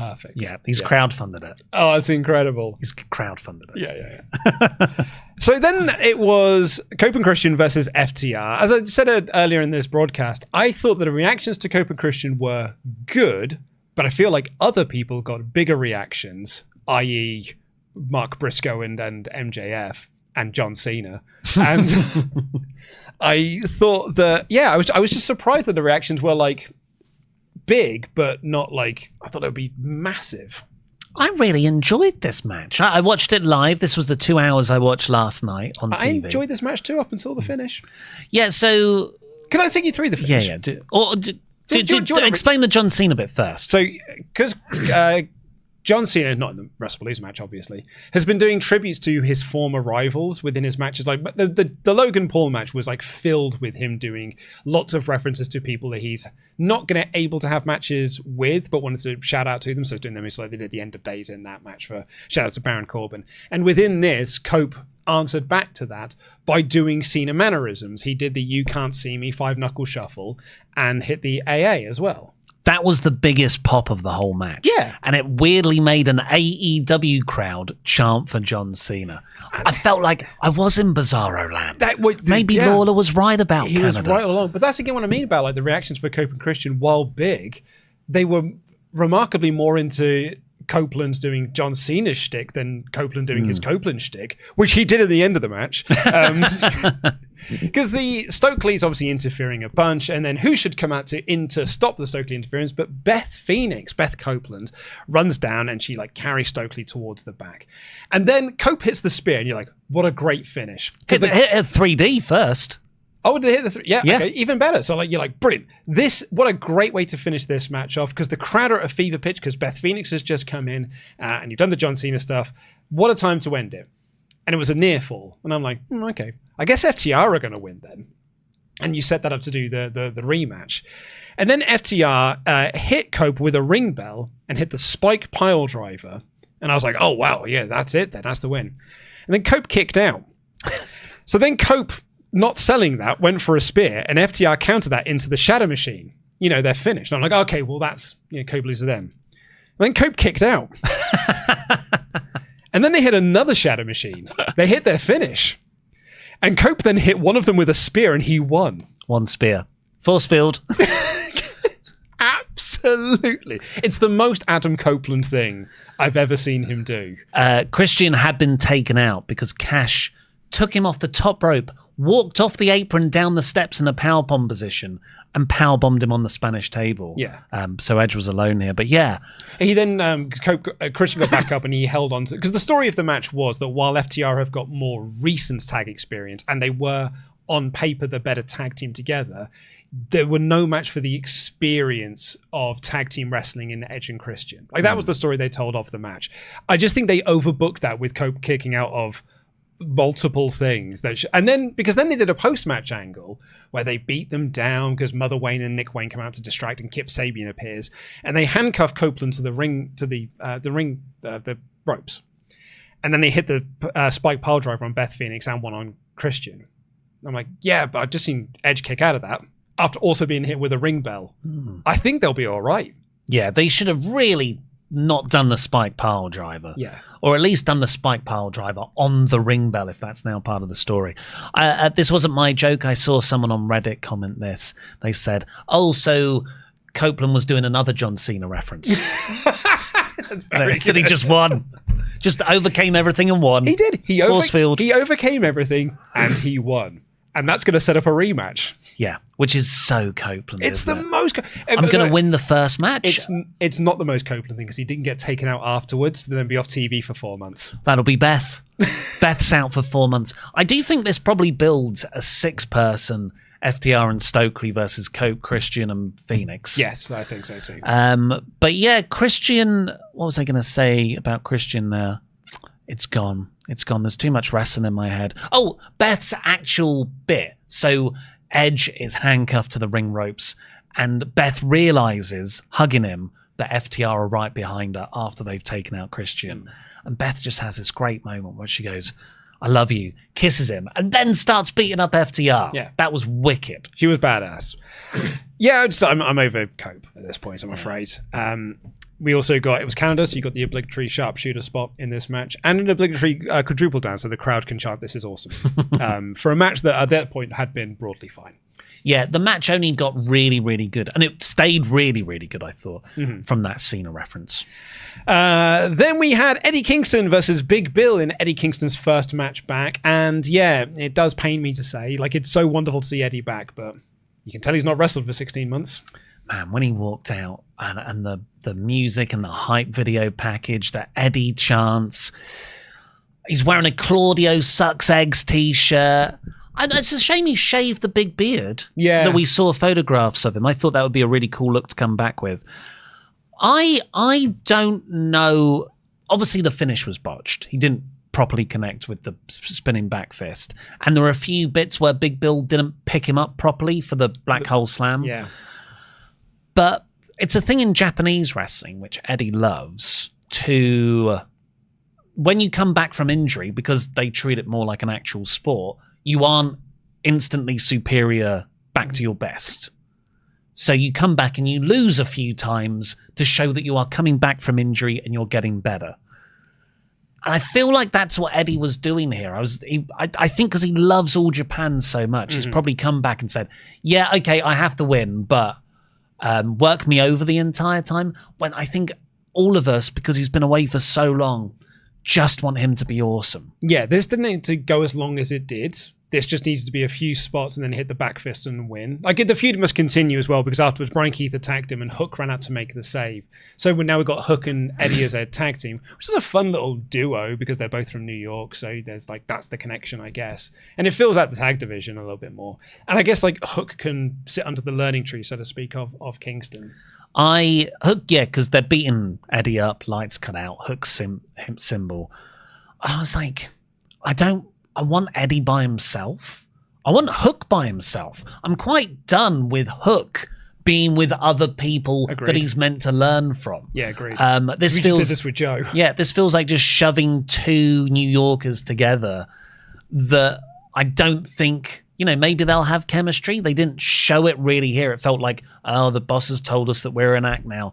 perfect. Yeah, he's crowdfunded it. Oh, it's incredible. He's crowdfunded it. Yeah. So then it was Copeland Christian versus FTR. As I said earlier in this broadcast, I thought that the reactions to Copeland Christian were good, but I feel like other people got bigger reactions, i.e. Mark Briscoe and MJF and John Cena. And I thought that, I was just surprised that the reactions were like big, but not like, I thought it would be massive. I really enjoyed this match. I watched it live. This was the 2 hours I watched last night on TV. I enjoyed this match too up until the finish. Yeah, so... Can I take you through the finish? Yeah. Explain the John Cena bit first. So, because John Cena, not in the Wrestle-POO-looza match, obviously, has been doing tributes to his former rivals within his matches. Like the Logan Paul match was like filled with him doing lots of references to people that he's not going to able to have matches with, but wanted to shout out to them. So doing them is like they did the end of days in that match for shout out to Baron Corbin. And within this, Cope answered back to that by doing Cena mannerisms. He did the "You Can't See Me" 5-knuckle shuffle and hit the AA as well. That was the biggest pop of the whole match. Yeah. And it weirdly made an AEW crowd chant for John Cena. I felt like I was in Bizarro Land. Maybe Lawler was right about Canada. He was right along. But that's again what I mean about like the reactions for Copeland Christian, while big, they were remarkably more into Copeland doing John Cena's shtick than Copeland doing his Copeland shtick, which he did at the end of the match. Because the Stokely's obviously interfering a bunch, and then who should come out to stop the Stokely interference? But Beth Copeland, runs down and she like carries Stokely towards the back. And then Cope hits the spear, and you're like, what a great finish. Hit 3D first. Oh, did they hit the three? Yeah. Okay, even better. So like you're like, brilliant. What a great way to finish this match off, because the crowd are at a fever pitch because Beth Phoenix has just come in and you've done the John Cena stuff. What a time to end it. And it was a near fall. And I'm like, okay, I guess FTR are going to win then. And you set that up to do the rematch. And then FTR hit Cope with a ring bell and hit the spike pile driver. And I was like, oh, wow, yeah, that's it then. That's the win. And then Cope kicked out. So then Cope, not selling that, went for a spear, and FTR countered that into the Shadow Machine. They're finished. And I'm like, okay, well, that's, Cope loses them. And then Cope kicked out. And then they hit another Shadow Machine. They hit their finish. And Cope then hit one of them with a spear, and he won. One spear. Force field. Absolutely. It's the most Adam Copeland thing I've ever seen him do. Christian had been taken out because Cash took him off the top rope, walked off the apron down the steps in a powerbomb position, and powerbombed him on the Spanish table. Yeah. So Edge was alone here. But yeah. He then, Christian got back up and he held on to... Because the story of the match was that while FTR have got more recent tag experience, and they were, on paper, the better tag team together, there were no match for the experience of tag team wrestling in Edge and Christian. Like, that was the story they told of the match. I just think they overbooked that with Cope kicking out of multiple things and then because then they did a post-match angle where they beat them down because Mother Wayne and Nick Wayne come out to distract and Kip Sabian appears and they handcuff Copeland to the ring the ropes, and then they hit the spike pile driver on Beth Phoenix and one on Christian. I'm like, yeah, but I've just seen Edge kick out of that after also being hit with a ring bell. I think they'll be all right. Yeah, they should have really not done the spike pile driver. Yeah. Or at least done the spike pile driver on the ring bell, if that's now part of the story. This wasn't my joke. I saw someone on Reddit comment this. They said, oh, so Copeland was doing another John Cena reference. That's very good. He just won. Just overcame everything and won. He did. He overcame everything and he won. And that's going to set up a rematch. Yeah, which is so Copeland. It's the most... I'm going to win the first match. It's not the most Copeland thing because he didn't get taken out afterwards to then be off TV for 4 months. That'll be Beth. Beth's out for 4 months. I do think this probably builds a 6-person FTR and Stokely versus Cope, Christian and Phoenix. Yes, I think so too. But yeah, Christian... What was I going to say about Christian there? It's gone. It's gone. There's too much wrestling in my head. Oh, Beth's actual bit. So Edge is handcuffed to the ring ropes and Beth realizes, hugging him, that FTR are right behind her after they've taken out Christian. And Beth just has this great moment where she goes, I love you, kisses him, and then starts beating up FTR. Yeah. That was wicked. She was badass. Yeah, I'm over Cope at this point, I'm afraid. we also got, it was Canada, so you got the obligatory sharpshooter spot in this match, and an obligatory quadruple down, so the crowd can chant, "This is awesome," for a match that at that point had been broadly fine. Yeah, the match only got really, really good, and it stayed really, really good, I thought, from that Cena reference. Then we had Eddie Kingston versus Big Bill in Eddie Kingston's first match back, and yeah, it does pain me to say, like, it's so wonderful to see Eddie back, but you can tell he's not wrestled for 16 months. Man, when he walked out and the music and the hype video package that Eddie chants, he's wearing a Claudio Sucks Eggs t-shirt. And it's a shame he shaved the big beard that we saw photographs of him. I thought that would be a really cool look to come back with. I don't know. Obviously, the finish was botched. He didn't properly connect with the spinning back fist. And there were a few bits where Big Bill didn't pick him up properly for the black hole slam. Yeah. But it's a thing in Japanese wrestling, which Eddie loves, to when you come back from injury, because they treat it more like an actual sport, you aren't instantly superior back to your best. So you come back and you lose a few times to show that you are coming back from injury and you're getting better. And I feel like that's what Eddie was doing here. I think because he loves All Japan so much, he's probably come back and said, yeah, okay, I have to win, but work me over the entire time. When I think all of us, because he's been away for so long, just want him to be awesome. Yeah, this didn't need to go as long as it did. This just needed to be a few spots and then hit the back fist and win. Like, the feud must continue as well, because afterwards Brian Keith attacked him and Hook ran out to make the save. So now we've got Hook and Eddie as a tag team, which is a fun little duo because they're both from New York. So there's like, that's the connection, I guess. And it fills out the tag division a little bit more. And I guess like Hook can sit under the learning tree, so to speak, of Kingston. Hook, yeah, because they're beating Eddie up, lights cut out, Hook's symbol. And I was like, I want Eddie by himself. I want Hook by himself. I'm quite done with Hook being with other people that he's meant to learn from. Yeah, agreed. We just did this with Joe. Yeah, this feels like just shoving two New Yorkers together that I don't think, maybe they'll have chemistry. They didn't show it really here. It felt like, oh, the boss has told us that we're an act now.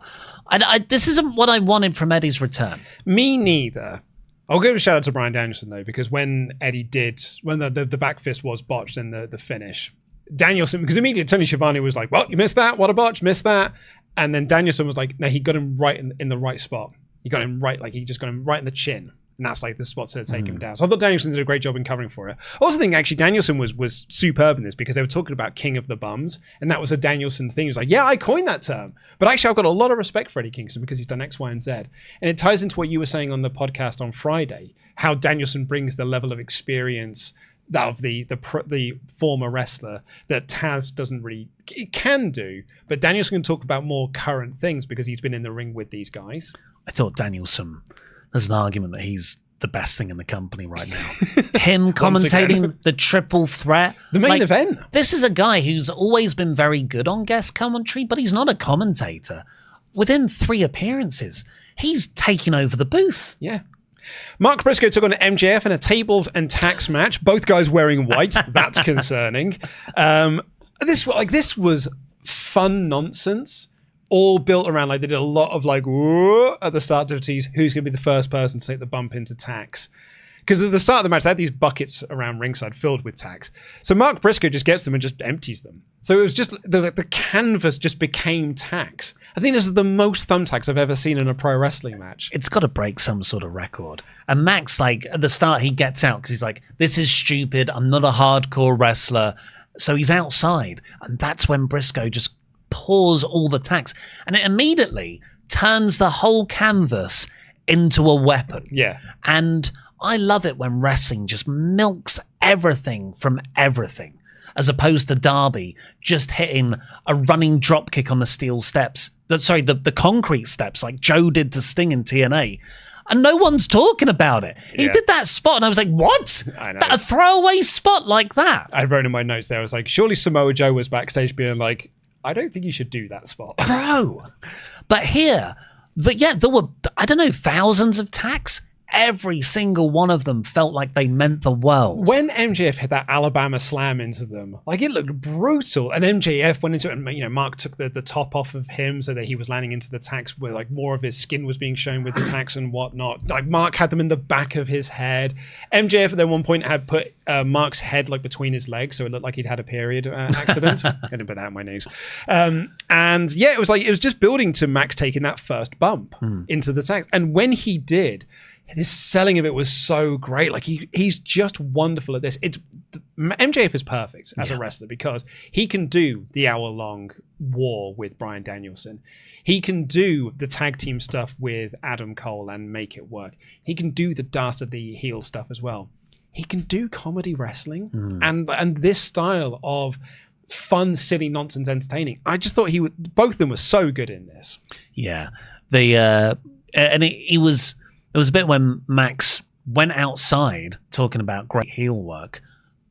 This isn't what I wanted from Eddie's return. Me neither. I'll give a shout out to Bryan Danielson though, because when the back fist was botched in the finish, Danielson, because immediately Tony Schiavone was like, well, you missed that, what a botch, missed that. And then Danielson was like, no, he got him right in the right spot. He got him right, like he just got him right in the chin. And that's like the spot to take him down. So I thought Danielson did a great job in covering for it. I also think actually Danielson was superb in this, because they were talking about King of the Bums, and that was a Danielson thing. He was like, yeah, I coined that term. But actually I've got a lot of respect for Eddie Kingston because he's done X, Y, and Z. And it ties into what you were saying on the podcast on Friday, how Danielson brings the level of experience of the former wrestler that Taz doesn't really, it can do, but Danielson can talk about more current things because he's been in the ring with these guys. I thought Danielson, there's an argument that he's the best thing in the company right now. Him commentating the triple threat. The main event. This is a guy who's always been very good on guest commentary, but he's not a commentator. Within 3 appearances, he's taken over the booth. Yeah. Mark Briscoe took on MJF in a tables and tacks match. Both guys wearing white. That's concerning. This was fun nonsense, all built around, like, they did a lot of like, whoa, at the start to tease who's going to be the first person to take the bump into tacks. Because at the start of the match, they had these buckets around ringside filled with tacks. So Mark Briscoe just gets them and just empties them. So it was just, the canvas just became tacks. I think this is the most thumbtacks I've ever seen in a pro wrestling match. It's got to break some sort of record. And Max, like, at the start, he gets out because he's like, this is stupid. I'm not a hardcore wrestler. So he's outside. And that's when Briscoe just pours all the tacks. And it immediately turns the whole canvas into a weapon. Yeah. And I love it when wrestling just milks everything from everything, as opposed to Darby just hitting a running drop kick on the steel steps. The concrete steps, like Joe did to Sting in TNA. And no one's talking about it. He did that spot, and I was like, what? I know. A throwaway spot like that? I wrote in my notes there, I was like, surely Samoa Joe was backstage being like, I don't think you should do that spot. Bro. But here, there were, I don't know, thousands of tacks. every single one of them felt like they meant the world. When MJF hit that Alabama slam into them, like it looked brutal. And MJF went into it, and Mark took the top off of him so that he was landing into the tacks where like more of his skin was being shown with the tacks and whatnot. Like Mark had them in the back of his head. MJF at one point had put Mark's head like between his legs, so it looked like he'd had a period accident. I didn't put that in my news. And yeah, it was just building to Max taking that first bump into the tacks. And when he did, this selling of it was so great. Like he's just wonderful at this. MJF is perfect as a wrestler because he can do the hour-long war with Bryan Danielson. He can do the tag team stuff with Adam Cole and make it work. He can do the dastardly heel stuff as well. He can do comedy wrestling and this style of fun, silly, nonsense entertaining. I just thought both of them were so good in this. Yeah. It was a bit when Max went outside talking about great heel work,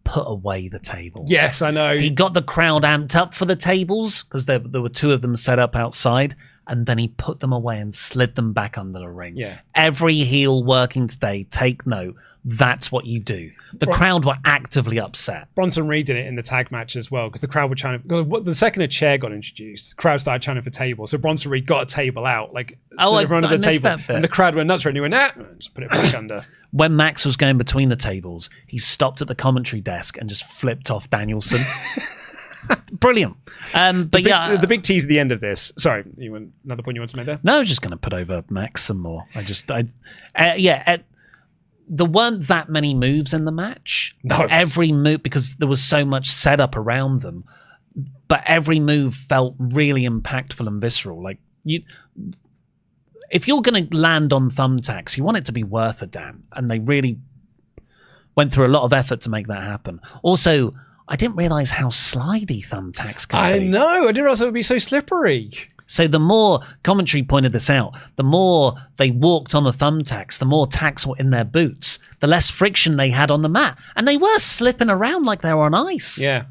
put away the tables. Yes, I know. He got the crowd amped up for the tables because there were two of them set up outside, and then he put them away and slid them back under the ring. Yeah. Every heel working today, take note, that's what you do. The crowd were actively upset. Bronson Reed did it in the tag match as well because the crowd were trying to... The second a chair got introduced, the crowd started chanting for tables. So Bronson Reed got a table out, like in front of the table. And the crowd went nuts for it and he went, just put it back under. When Max was going between the tables, he stopped at the commentary desk and just flipped off Danielson. Brilliant. The big tease at the end of this. Sorry, another point you want to make there? No, I was just going to put over Max some more. There weren't that many moves in the match. No. Every move, because there was so much setup around them, but every move felt really impactful and visceral. Like if you're going to land on thumbtacks, you want it to be worth a damn, and they really went through a lot of effort to make that happen. Also, I didn't realize how slidey thumbtacks could be. I know. I didn't realize it would be so slippery. So the more commentary pointed this out, the more they walked on the thumbtacks, the more tacks were in their boots, the less friction they had on the mat. And they were slipping around like they were on ice. Yeah.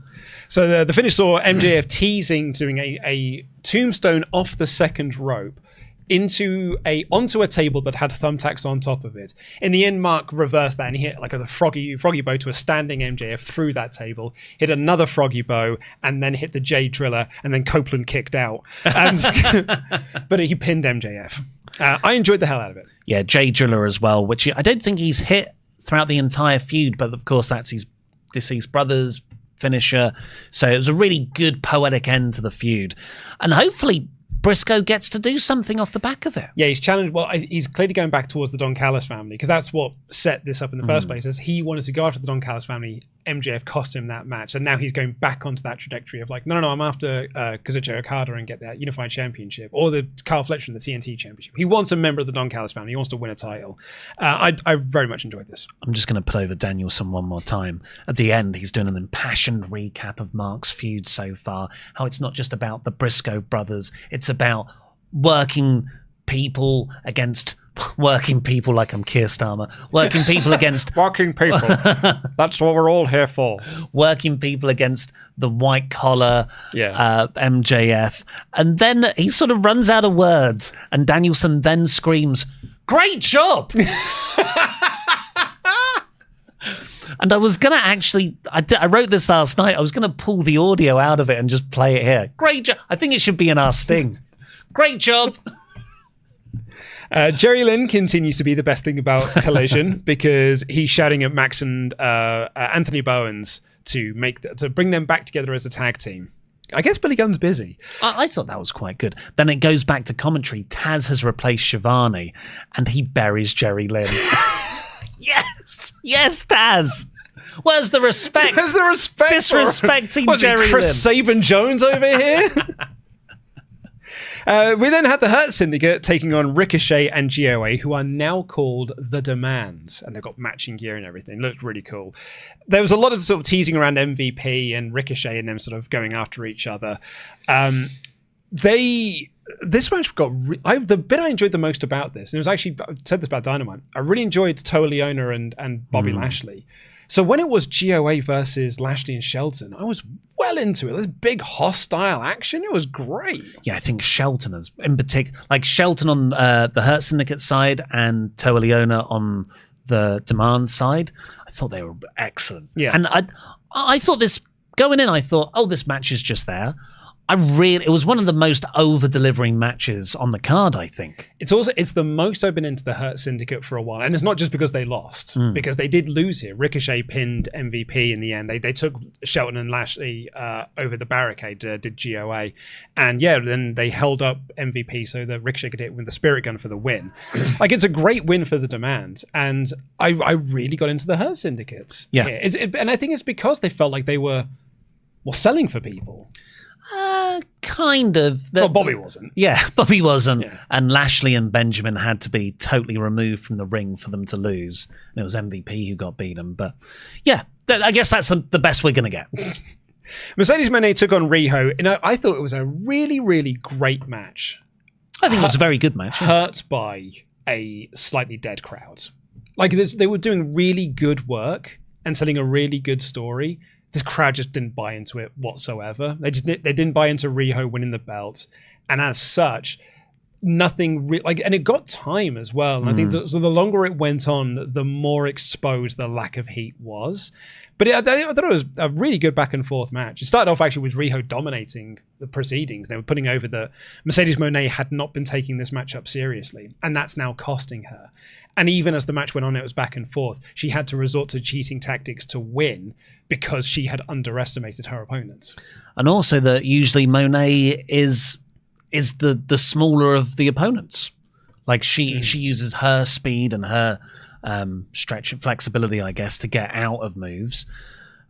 So the finish saw MJF teasing doing a tombstone off the second rope onto a table that had thumbtacks on top of it. In the end, Mark reversed that and he hit like a froggy bow to a standing MJF through that table, hit another froggy bow, and then hit the J Driller, and then Copeland kicked out. But he pinned MJF. I enjoyed the hell out of it. Yeah, J Driller as well, which I don't think he's hit throughout the entire feud, but of course that's his deceased brother's finisher. So it was a really good poetic end to the feud. And hopefully Briscoe gets to do something off the back of it. Yeah, he's challenged. Well, he's clearly going back towards the Don Callis family because that's what set this up in the first place. As he wanted to go after the Don Callis family, MJF cost him that match, and now he's going back onto that trajectory of like, no, I'm after Kazuchika Okada and get that unified championship, or the Kyle Fletcher and the TNT championship. He wants a member of the Don Callis family. He wants to win a title. I very much enjoyed this. I'm just going to put over Danielson one more time. At the end, he's doing an impassioned recap of Mark's feud so far, how it's not just about the Briscoe brothers, it's about working people against working people, like I'm Keir Starmer. Working people against... Working people. That's what we're all here for. Working people against the white-collar MJF. And then he sort of runs out of words, and Danielson then screams, "Great job!" And I was going to actually... I wrote this last night. I was going to pull the audio out of it and just play it here. Great job. I think it should be in our sting. Great job. Jerry Lynn continues to be the best thing about Collision because he's shouting at Max and Anthony Bowens to bring them back together as a tag team. I guess Billy Gunn's busy. I thought that was quite good. Then it goes back to commentary. Taz has replaced Shivani and he buries Jerry Lynn. Yes, Taz. Where's the respect? Where's the respect? Disrespecting Jerry Lynn. Chris Sabin-Jones over here? We then had the Hurt Syndicate taking on Ricochet and GOA, who are now called The Demand, and they've got matching gear and everything. Looked really cool. There was a lot of sort of teasing around MVP and Ricochet and them sort of going after each other. This match got... the bit I enjoyed the most about this, and it was actually... I said this about Dynamite. I really enjoyed Toa Leona and Bobby Lashley. So when it was GOA versus Lashley and Shelton, I was well into it. This big hostile action. It was great. Yeah, I think Shelton is in particular, like Shelton on the Hurt Syndicate side and Toa Leona on the Demand side. I thought they were excellent. Yeah. And I thought this, going in, I thought, oh, this match is just there. It was one of the most over-delivering matches on the card, I think. It's the most I've been into the Hurt Syndicate for a while. And it's not just because they lost, because they did lose here. Ricochet pinned MVP in the end. They took Shelton and Lashley over the barricade, did GOA. And yeah, then they held up MVP so that Ricochet could hit with the Spirit Gun for the win. Like, it's a great win for the Demand. And I really got into the Hurt Syndicate. Yeah. And I think it's because they felt like they were selling for people. Kind of. Well, Bobby wasn't. Yeah, Bobby wasn't. Yeah. And Lashley and Benjamin had to be totally removed from the ring for them to lose. And it was MVP who got beaten. But yeah, I guess that's the best we're going to get. Mercedes Moné took on Riho. And I thought it was a really, really great match. I think it was a very good match. Hurt by a slightly dead crowd. Like, they were doing really good work and telling a really good story. This crowd just didn't buy into it whatsoever. They didn't buy into Riho winning the belt, and as such, nothing and it got time as well. And I think so the longer it went on, the more exposed the lack of heat was. But I thought it was a really good back and forth match. It started off actually with Riho dominating the proceedings. They were putting over that Mercedes Moné had not been taking this match up seriously, and that's now costing her. And even as the match went on, it was back and forth. She had to resort to cheating tactics to win because she had underestimated her opponent. And also that usually Monet is the smaller of the opponents. Like she uses her speed and her stretch and flexibility, I guess, to get out of moves.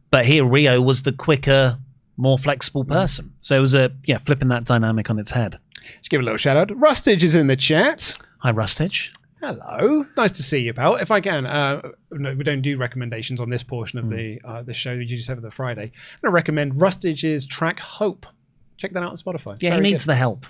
But here Riho was the quicker, more flexible person. So it was flipping that dynamic on its head. Just give a little shout out. Rustage is in the chat. Hi, Rustage. Hello, nice to see you, pal. If I can, no, we don't do recommendations on this portion of the show. We just have the Friday. I'm going to recommend Rustage's track "Hope." Check that out on Spotify. Yeah, he needs the help.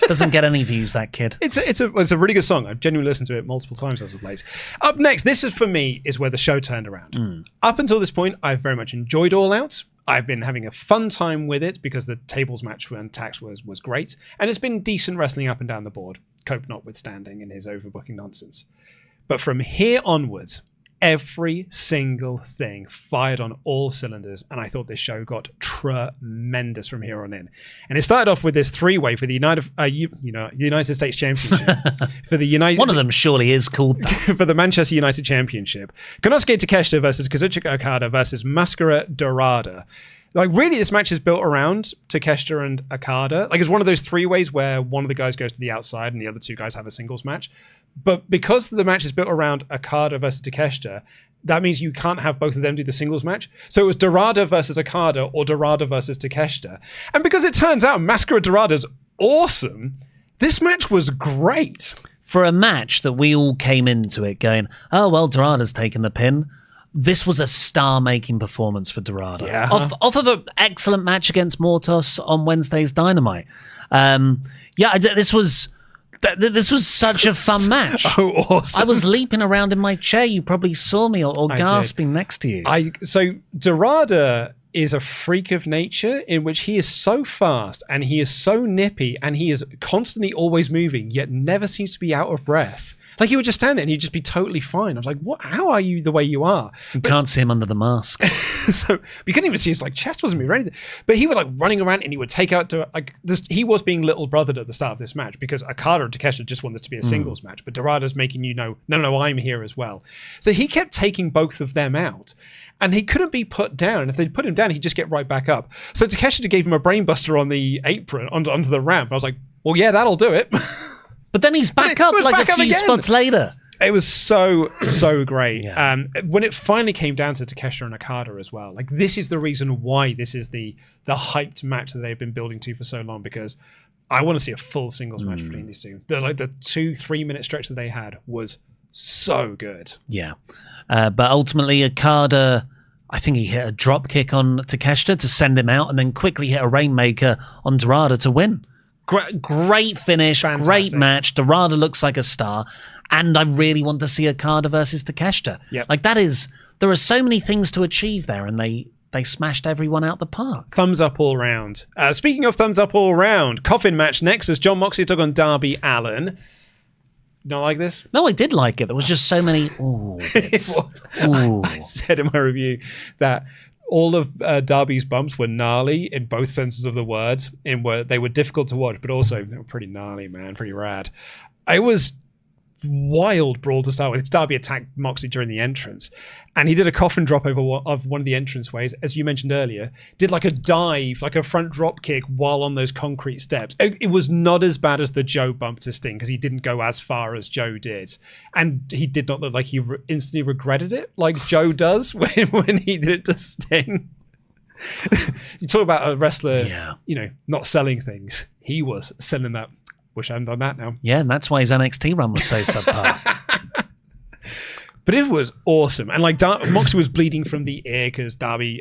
Doesn't get any views, that kid. It's a really good song. I've genuinely listened to it multiple times as of late. Up next, this is for me is where the show turned around. Up until this point, I've very much enjoyed All Out. I've been having a fun time with it because the tables match when Tax was great, and it's been decent wrestling up and down the board. Cope notwithstanding in his overbooking nonsense. But from here onwards, every single thing fired on all cylinders, and I thought this show got tremendous from here on in. And it started off with this three-way for the United States Championship. One of them surely is called that. For the Manchester United Championship. Konosuke Takeshita versus Kazuchika Okada versus Mascara Dorada. Like, really, this match is built around Takeshita and Okada. Like, it's one of those three ways where one of the guys goes to the outside and the other two guys have a singles match. But because the match is built around Okada versus Takeshita, that means you can't have both of them do the singles match. So it was Dorada versus Okada or Dorada versus Takeshita. And because it turns out Mascara Dorada's awesome, this match was great. For a match that we all came into it going, oh, well, Dorada's taken the pin. This was a star-making performance for Dorada. Yeah. Off of an excellent match against Mortos on Wednesday's Dynamite. This was such a fun match. Oh, awesome. I was leaping around in my chair. You probably saw me or gasping next to you. So Dorada is a freak of nature in which he is so fast and he is so nippy and he is constantly always moving, yet never seems to be out of breath. Like, he would just stand there and he'd just be totally fine. I was like, "What? How are you the way you are?" You can't see him under the mask. So you couldn't even see his chest wasn't moving or anything. But he was running around and he would take out he was being little brothered at the start of this match because Okada and Takeshita just want this to be a singles match, but Dorada's making no, I'm here as well. So he kept taking both of them out. And he couldn't be put down. And if they put him down, he'd just get right back up. So Takeshita gave him a brainbuster on the apron onto the ramp. I was like, well, yeah, that'll do it. But then he's back up a few spots later. It was so great. Yeah. When it finally came down to Takeshita and Okada as well, this is the reason why this is the hyped match that they've been building to for so long, because I want to see a full singles match between these two. The 2-3 minute stretch that they had was so good. Yeah. But ultimately, Okada, I think he hit a drop kick on Takeshita to send him out and then quickly hit a Rainmaker on Dorada to win. Great finish, Fantastic. Great match. Dorada looks like a star, and I really want to see Okada versus Takeshita. Yep. There are so many things to achieve there, and they they smashed everyone out the park. Thumbs up all round. Speaking of thumbs up all round, coffin match next as Jon Moxley took on Darby Allin. Not like this? No, I did like it. There was just so many bits. I said in my review that all of Darby's bumps were gnarly in both senses of the word. They were difficult to watch, but also they were pretty gnarly, man, pretty rad. It was wild brawl to start with. Darby attacked Moxley during the entrance, and he did a coffin drop over one of the entranceways, as you mentioned earlier. Did like a dive, like a front drop kick while on those concrete steps. It was not as bad as the Joe bump to Sting, because he didn't go as far as Joe did, and he did not look like he instantly regretted it like Joe does when he did it to Sting. You talk about a wrestler, not selling things. He was selling that. Wish I hadn't done that now. Yeah, and that's why his NXT run was so subpar. But it was awesome. And like Moxley was bleeding from the ear because Darby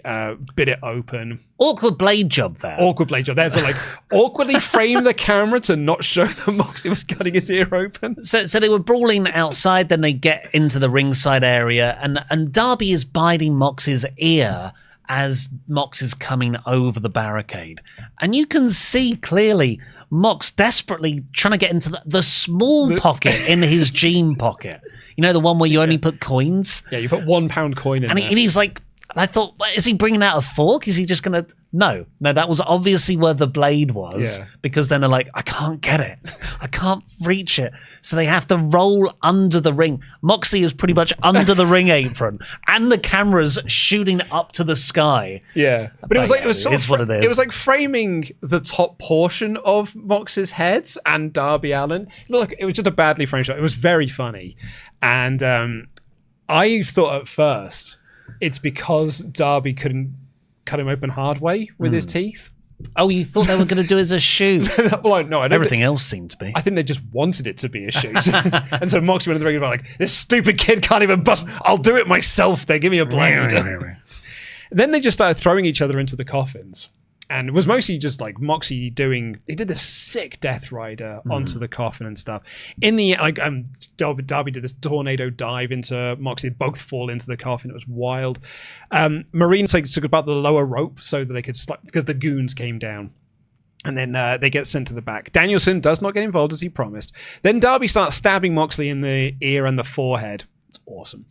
bit it open. Awkward blade job there. Awkward blade job. They had to like awkwardly frame the camera to not show that Moxley was cutting his ear open. So they were brawling outside, then they get into the ringside area, and Darby is biting Mox's ear as Mox is coming over the barricade. And you can see clearly Mox desperately trying to get into the small pocket in his jean pocket. You know, the one where you only put coins? Yeah, you put £1 coin in and there. And he's like, I thought, is he bringing out a fork? Is he just going to... No, that was obviously where the blade was. Yeah. Because then they're like, I can't get it. I can't reach it. So they have to roll under the ring. Moxley is pretty much under the ring apron. And the camera's shooting up to the sky. Yeah. But it was like... It was like framing the top portion of Mox's head and Darby Allin. Look, it was just a badly framed shot. It was very funny. And I thought at first... it's because Darby couldn't cut him open hard way with his teeth. Oh, you thought they were going to do it as a shoot? Well, no, I don't. Everything else seemed to be. I think they just wanted it to be a shoot. And so Moxley went in the ring and was like, this stupid kid can't even bust. I'll do it myself. They give me a blade. Then they just started throwing each other into the coffins. And it was mostly just like Moxley he did a sick Death Rider onto the coffin and stuff. In the Darby did this tornado dive into Moxley. Both fall into the coffin. It was wild. Marines took about the lower rope so that they could because the goons came down. And then they get sent to the back. Danielson does not get involved as he promised. Then Darby starts stabbing Moxley in the ear and the forehead. It's awesome.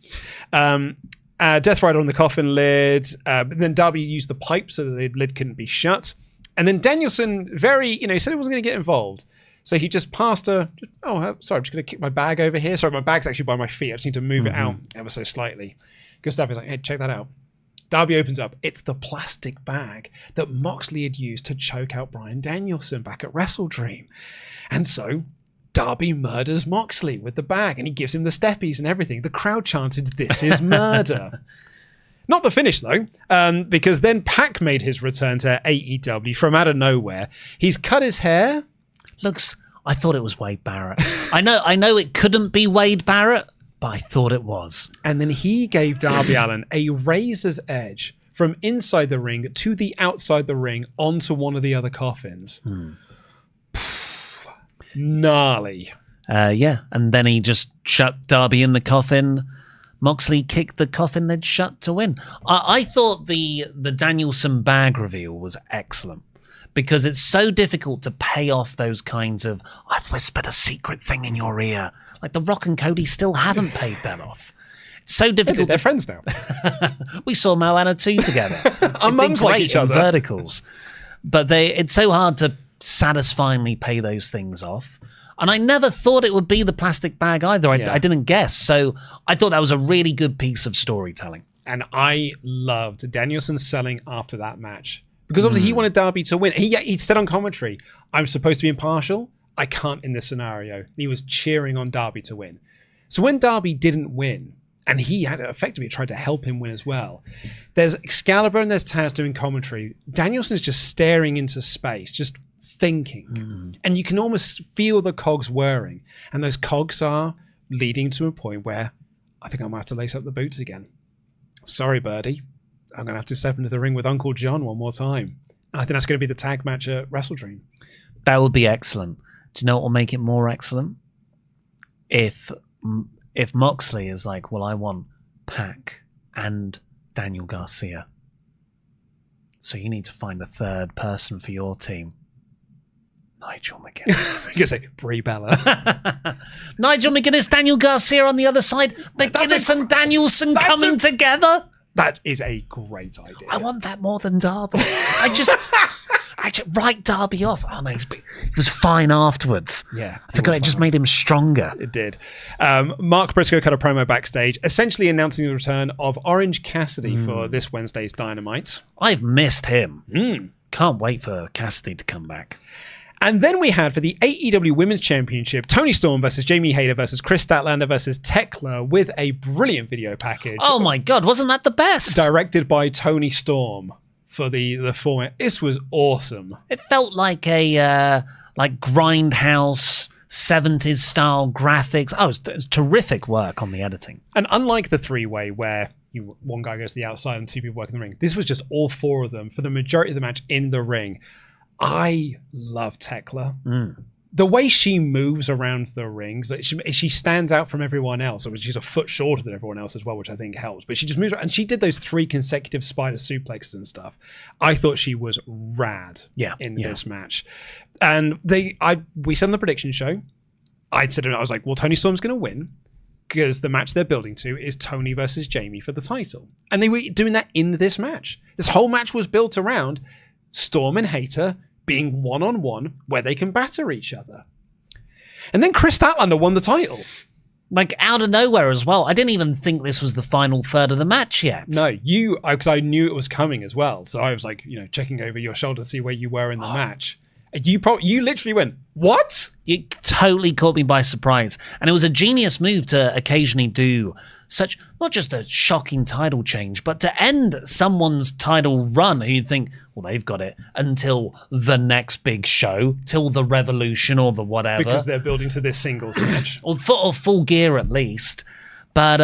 Death Rider on the coffin lid. But then Darby used the pipe so that the lid couldn't be shut. And then Danielson he said he wasn't going to get involved. So he just passed sorry, I'm just going to kick my bag over here. Sorry, my bag's actually by my feet. I just need to move it out ever so slightly. Because Darby's like, hey, check that out. Darby opens up. It's the plastic bag that Moxley had used to choke out Bryan Danielson back at Wrestle Dream. And so Darby murders Moxley with the bag, and he gives him the steppies and everything. The crowd chanted, "This is murder." Not the finish, though, because then Pac made his return to AEW from out of nowhere. He's cut his hair. I thought it was Wade Barrett. I know it couldn't be Wade Barrett, but I thought it was. And then he gave Darby Allin a razor's edge from inside the ring to the outside the ring onto one of the other coffins. Gnarly. And then he just shut Darby in the coffin. Moxley kicked the coffin lid shut to win. I thought the Danielson bag reveal was excellent because it's so difficult to pay off those kinds of, I've whispered a secret thing in your ear. Like The Rock and Cody still haven't paid that off. It's so difficult. They're friends now. We saw Moana 2 together. Our mums like each other. Verticals. But it's so hard to satisfyingly pay those things off. And I never thought it would be the plastic bag either. I didn't guess. So I thought that was a really good piece of storytelling. And I loved Danielson selling after that match. Because obviously he wanted Darby to win. He said on commentary, I'm supposed to be impartial. I can't in this scenario. He was cheering on Darby to win. So when Darby didn't win, and he had effectively tried to help him win as well, there's Excalibur and there's Taz doing commentary. Danielson is just staring into space, just thinking. And you can almost feel the cogs whirring. And those cogs are leading to a point where I think I might have to lace up the boots again. Sorry, Birdie. I'm going to have to step into the ring with Uncle John one more time. And I think that's going to be the tag match at Wrestle Dream. That would be excellent. Do you know what will make it more excellent? If Moxley is like, well, I want Pac and Daniel Garcia. So you need to find a third person for your team. Nigel McGuinness. You're going to say Brie Bella. Nigel McGuinness, Daniel Garcia on the the other side. McGuinness and Danielson coming together. That is a great idea. I want that more than Darby. I just write Darby off. Oh no, he was fine afterwards. Yeah, I forgot it just made him stronger. It did. Mark Briscoe cut a promo backstage, essentially announcing the return of Orange Cassidy for this Wednesday's Dynamite. I've missed him. Can't wait for Cassidy to come back. And then we had for the AEW Women's Championship, Toni Storm versus Jamie Hayter versus Kris Statlander versus Thekla with a brilliant video package. Oh my God, wasn't that the best? Directed by Toni Storm for the format. This was awesome. It felt like a grindhouse 70s style graphics. Oh, it was terrific work on the editing. And unlike the three-way where one guy goes to the outside and two people work in the ring, this was just all four of them for the majority of the match in the ring. I love Thekla. The way she moves around the rings, like she stands out from everyone else. I mean, she's a foot shorter than everyone else as well, which I think helps. But she just moves around, and she did those 3 consecutive spider suplexes and stuff. I thought she was rad in this match. And we said on the prediction show, I was like, well, Toni Storm's going to win because the match they're building to is Toni versus Jamie for the title. And they were doing that in this match. This whole match was built around Storm and Hayter being one-on-one where they can batter each other. And then Kris Statlander won the title. Like out of nowhere as well. I didn't even think this was the final third of the match yet. No, because I knew it was coming as well. So I was like, checking over your shoulder to see where you were in the match. You literally went, what? You totally caught me by surprise. And it was a genius move to occasionally do such, not just a shocking title change, but to end someone's title run who you'd think, well, they've got it until the next big show, till the Revolution or the whatever. Because they're building to this singles match. or full gear at least. But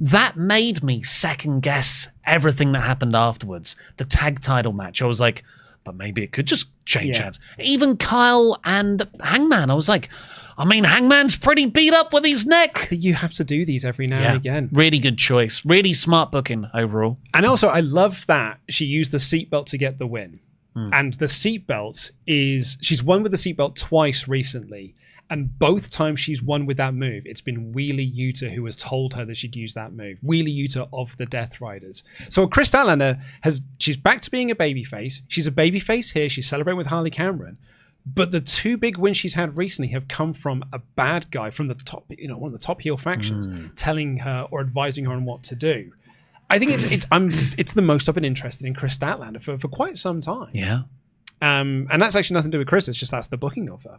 that made me second guess everything that happened afterwards. The tag title match, I was like, but maybe it could just change hands. Even Kyle and Hangman, I was like, Hangman's pretty beat up with his neck. You have to do these every now and again. Really good choice. Really smart booking overall. And also, I love that she used the seatbelt to get the win. And the seatbelt she's won with the seatbelt twice recently. And both times she's won with that move, it's been Wheeler Yuta who has told her that she'd use that move. Wheeler Yuta of the Death Riders. So Kris Statlander she's back to being a babyface. She's a babyface here. She's celebrating with Harley Cameron. But the 2 big wins she's had recently have come from a bad guy from the top, one of the top heel factions, telling her or advising her on what to do. I think it's the most I've been interested in Kris Statlander for quite some time. Yeah. And that's actually nothing to do with Kris. It's just that's the booking of her.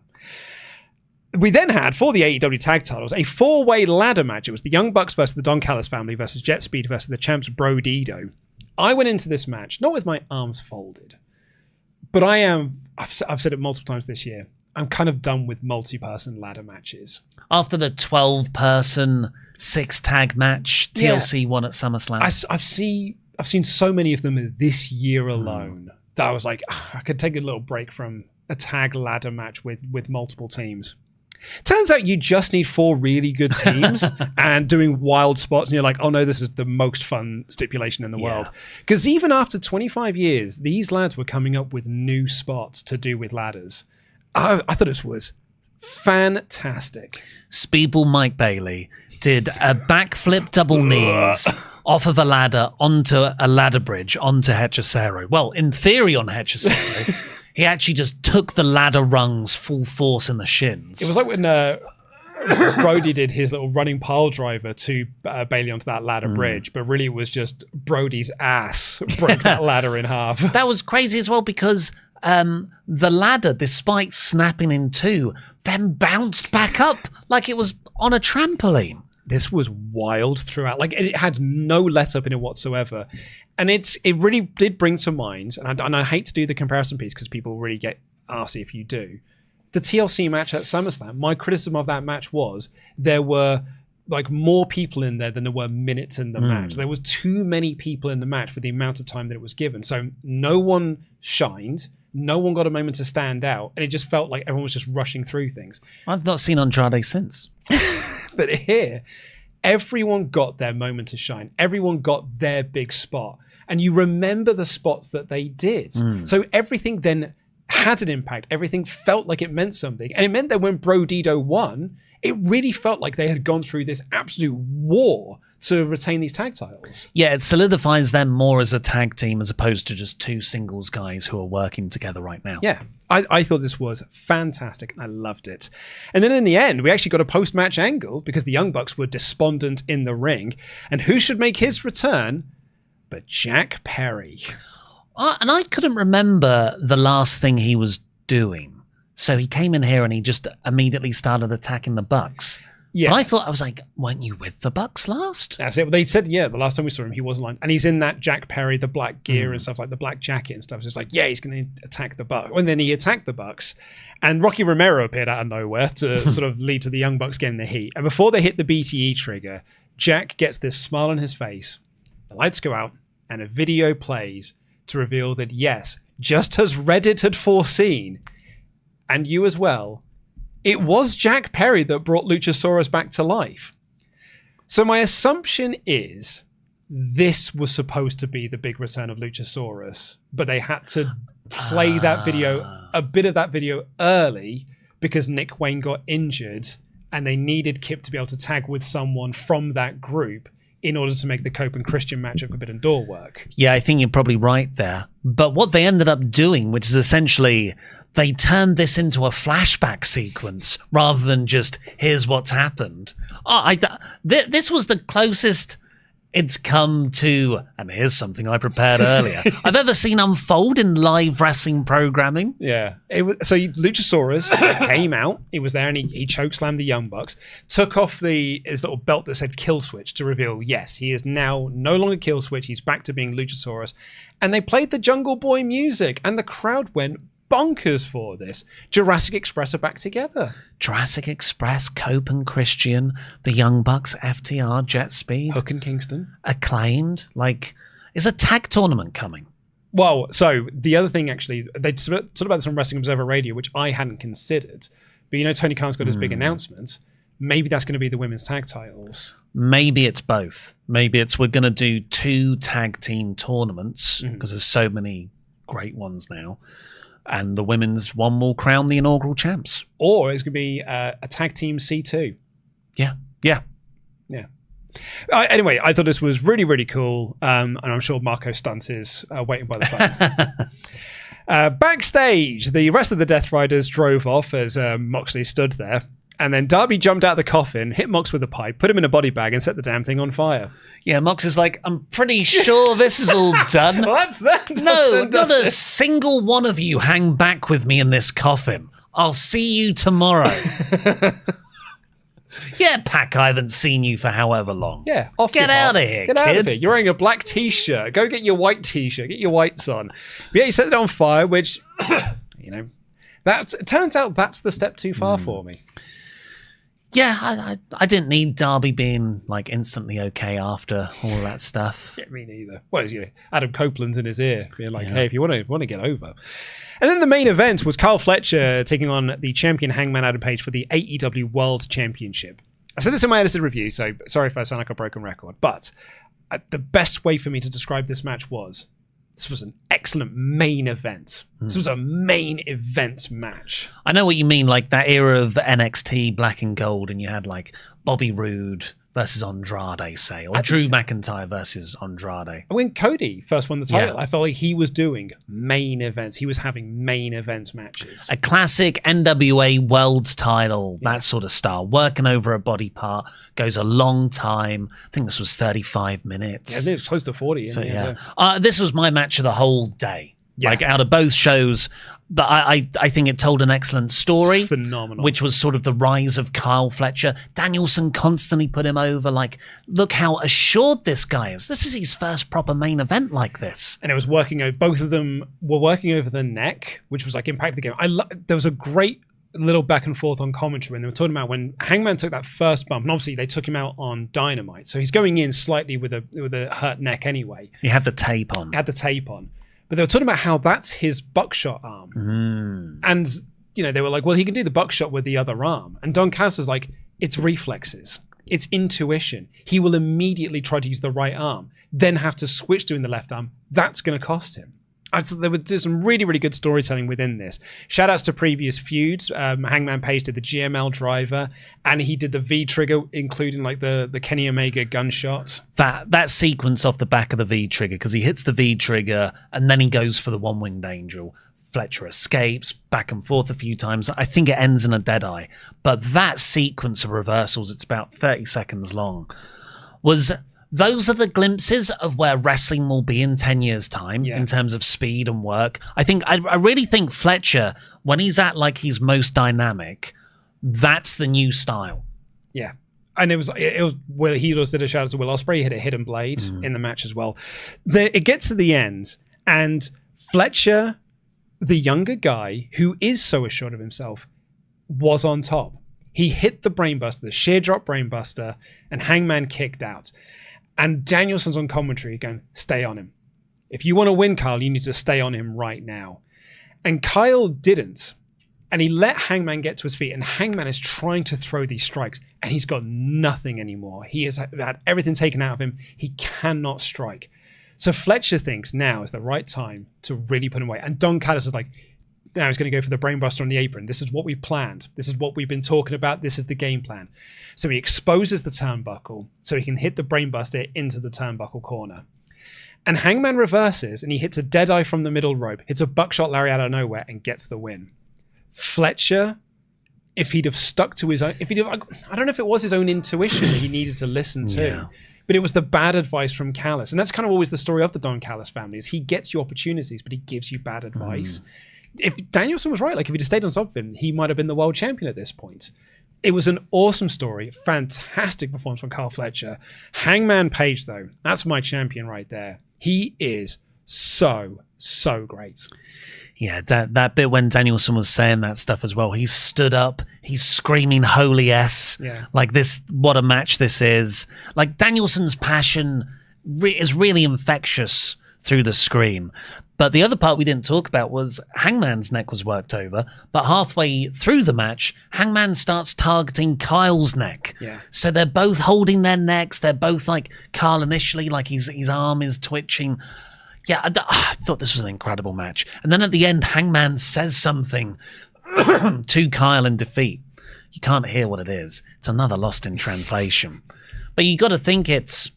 We then had, for the AEW tag titles, a 4-way ladder match. It was the Young Bucks versus the Don Callis family versus Jet Speed versus the champs Bandido. I went into this match, not with my arms folded, but I've said it multiple times this year, I'm kind of done with multi-person ladder matches. After the 12-person 6-tag match TLC won at SummerSlam. I've seen so many of them this year alone that I was like, I could take a little break from a tag ladder match with multiple teams. Turns out you just need 4 really good teams and doing wild spots, and you're like, oh no, this is the most fun stipulation in the world. Because even after 25 years, these lads were coming up with new spots to do with ladders. I thought this was fantastic. Speedball Mike Bailey did a backflip double knees off of a ladder onto a ladder bridge onto Hechicero. Well, in theory on Hechicero. He actually just took the ladder rungs full force in the shins. It was like when Brody did his little running pile driver to Bailey onto that ladder bridge, but really it was just Brody's ass broke that ladder in half. That was crazy as well because the ladder, despite snapping in 2, then bounced back up like it was on a trampoline. This was wild throughout. Like, it had no let up in it whatsoever. And it really did bring to mind, and I hate to do the comparison piece because people really get arsey if you do, the TLC match at SummerSlam. My criticism of that match was there were like more people in there than there were minutes in the match. There was too many people in the match for the amount of time that it was given. So no one shined. No one got a moment to stand out. And it just felt like everyone was just rushing through things. I've not seen Andrade since. But here, everyone got their moment to shine. Everyone got their big spot. and you remember the spots that they did. So everything then had an impact. Everything felt like it meant something. And it meant that when Bandido won, it really felt like they had gone through this absolute war to retain these tag titles. Yeah, it solidifies them more as a tag team as opposed to just two singles guys who are working together right now. Yeah, I thought this was fantastic. I loved it. And then in the end, we actually got a post-match angle because the Young Bucks were despondent in the ring. And who should make his return but Jack Perry? And I couldn't remember the last thing he was doing. So he came in here and he just immediately started attacking the Bucks. Yeah. But I was like, weren't you with the Bucks last? That's it. They said, yeah, the last time we saw him, he wasn't like, and he's in that Jack Perry, the black gear and stuff, like the black jacket and stuff. So it's like, yeah, he's going to attack the Bucks. And then he attacked the Bucks. And Rocky Romero appeared out of nowhere to sort of lead to the Young Bucks getting the heat. And before they hit the BTE trigger, Jack gets this smile on his face. The lights go out and a video plays to reveal that, yes, just as Reddit had foreseen, and you as well, it was Jack Perry that brought Luchasaurus back to life. So my assumption is this was supposed to be the big return of Luchasaurus, but they had to play that video, a bit of that video early because Nick Wayne got injured and they needed Kip to be able to tag with someone from that group in order to make the Copeland Christian match at Forbidden Door work. Yeah, I think you're probably right there. But what they ended up doing, which is essentially they turned this into a flashback sequence rather than just, here's what's happened. This was the closest it's come to, and here's something I prepared earlier, I've ever seen unfold in live wrestling programming. Yeah. So Luchasaurus came out, he was there and he chokeslammed the Young Bucks, took off his little belt that said Kill Switch to reveal, yes, he is now no longer Kill Switch, he's back to being Luchasaurus. And they played the Jungle Boy music and the crowd went bonkers for this. Jurassic Express are back together. Jurassic Express, Copeland Christian, the Young Bucks, FTR, Jet Speed, Hook and Kingston, Acclaimed. Like, is a tag tournament coming? Well, so the other thing, actually, they talked about this on Wrestling Observer Radio, which I hadn't considered. But you know, Tony Khan's got his big announcement. Maybe that's going to be the women's tag titles. Maybe it's both. Maybe it's we're going to do 2 tag team tournaments because there's so many great ones now. And the women's one will crown the inaugural champs. Or it's going to be a tag team C2. Yeah. Anyway, I thought this was really, really cool. And I'm sure Marco Stunt is waiting by the phone. Backstage, the rest of the Death Riders drove off as Moxley stood there. And then Darby jumped out of the coffin, hit Mox with a pipe, put him in a body bag, and set the damn thing on fire. Yeah, Mox is like, I'm pretty sure this is all done. Well, that's that. No, not a single one of you hang back with me in this coffin. I'll see you tomorrow. Yeah, Pac, I haven't seen you for however long. Yeah, off Get out of here, Get kid. out of here. You're wearing a black T-shirt. Go get your white T-shirt. Get your whites on. But yeah, he set it on fire, which, you know, it turns out that's the step too far for me. Yeah, I didn't need Darby being like instantly okay after all that stuff. Yeah, me neither. Well, you know, Adam Copeland's in his ear, being like, "Hey, if you want to get over." And then the main event was Kyle Fletcher taking on the champion Hangman Adam Page for the AEW World Championship. I said this in my edited review, so sorry if I sound like a broken record, but the best way for me to describe this match was this was an excellent main event. This was a main event match. I know what you mean, like that era of NXT Black and Gold, and you had like Bobby Roode versus Andrade, say, or Drew McIntyre versus Andrade. When Cody first won the title, I felt like he was doing main events. He was having main event matches. A classic NWA World title, that sort of style, working over a body part, goes a long time. I think this was 35 minutes. Yeah, I think it's close to 40. This was my match of the whole day. Yeah. Like out of both shows, I think it told an excellent story. It's phenomenal. Which was sort of the rise of Kyle Fletcher. Danielson constantly put him over. Like, look how assured this guy is. This is his first proper main event like this. And it was working over, both of them were working over the neck, which was like impact the game. There was a great little back and forth on commentary when they were talking about when Hangman took that first bump, and obviously they took him out on Dynamite. So he's going in slightly with a hurt neck anyway. He had the tape on. But they were talking about how that's his buckshot arm. And, you know, they were like, well, he can do the buckshot with the other arm. And Don Callis was like, it's reflexes. It's intuition. He will immediately try to use the right arm, then have to switch doing the left arm. That's going to cost him. There's some really, really good storytelling within this. Shout outs to previous feuds. Hangman Page did the GML driver, and he did the V trigger, including like the Kenny Omega gunshots. That sequence off the back of the V trigger, because he hits the V trigger and then he goes for the one-winged angel. Fletcher escapes back and forth a few times. I think it ends in a dead eye. But that sequence of reversals, it's about 30 seconds long, those are the glimpses of where wrestling will be in 10 years' time in terms of speed and work. I really think Fletcher, when he's at like he's most dynamic, that's the new style. Yeah. And it was where he did a shout out to Will Ospreay. He hit a hidden blade in the match as well. It gets to the end, and Fletcher, the younger guy who is so assured of himself, was on top. He hit the brainbuster, the sheer drop brainbuster, and Hangman kicked out. And Danielson's on commentary going, stay on him. If you want to win, Kyle, you need to stay on him right now. And Kyle didn't. And he let Hangman get to his feet. And Hangman is trying to throw these strikes. And he's got nothing anymore. He has had everything taken out of him. He cannot strike. So Fletcher thinks now is the right time to really put him away. And Don Callis is like, now he's going to go for the brainbuster on the apron. This is what we planned. This is what we've been talking about. This is the game plan. So he exposes the turnbuckle so he can hit the brainbuster into the turnbuckle corner. And Hangman reverses and he hits a deadeye from the middle rope, hits a buckshot lariat out of nowhere and gets the win. Fletcher, if he'd have stuck to his own, I don't know if it was his own intuition that he needed to listen to, but it was the bad advice from Callis. And that's kind of always the story of the Don Callis family, is he gets you opportunities, but he gives you bad advice. If Danielson was right, like if he'd have stayed on top of him, he might have been the world champion at this point. It was an awesome story, fantastic performance from Kyle Fletcher. Hangman Page, though, that's my champion right there. He is so great. Yeah, that bit when Danielson was saying that stuff as well, he stood up, he's screaming holy S, like this, what a match this is. Like Danielson's passion is really infectious through the screen. But the other part we didn't talk about was Hangman's neck was worked over, but halfway through the match, Hangman starts targeting Kyle's neck. Yeah. So they're both holding their necks. They're both like Kyle initially, like his arm is twitching. Yeah, I thought this was an incredible match. And then at the end, Hangman says something to Kyle in defeat. You can't hear what it is. It's another lost in translation. But you got to think it's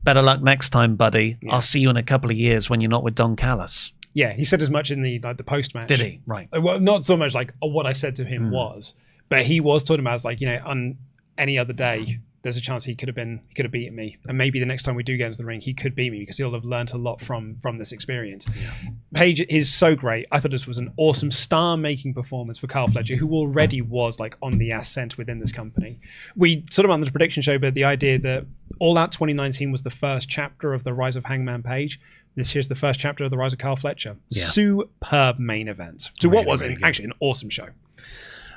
better luck next time, buddy. Yeah. I'll see you in a couple of years when you're not with Don Callis. Yeah, he said as much in the post-match. Did he? Right. Well, not so much like what I said to him was, but he was talking about, like, on any other day, there's a chance he could have beaten me, and maybe the next time we do get into the ring, he could beat me because he'll have learned a lot from this experience. Yeah. Page is so great. I thought this was an awesome star-making performance for Kyle Fletcher, who already was like on the ascent within this company. We sort of on the prediction show, but the idea that All Out 2019 was the first chapter of the rise of Hangman Page. This here's the first chapter of the rise of Kyle Fletcher. Yeah. Superb main event. So what was actually an awesome show.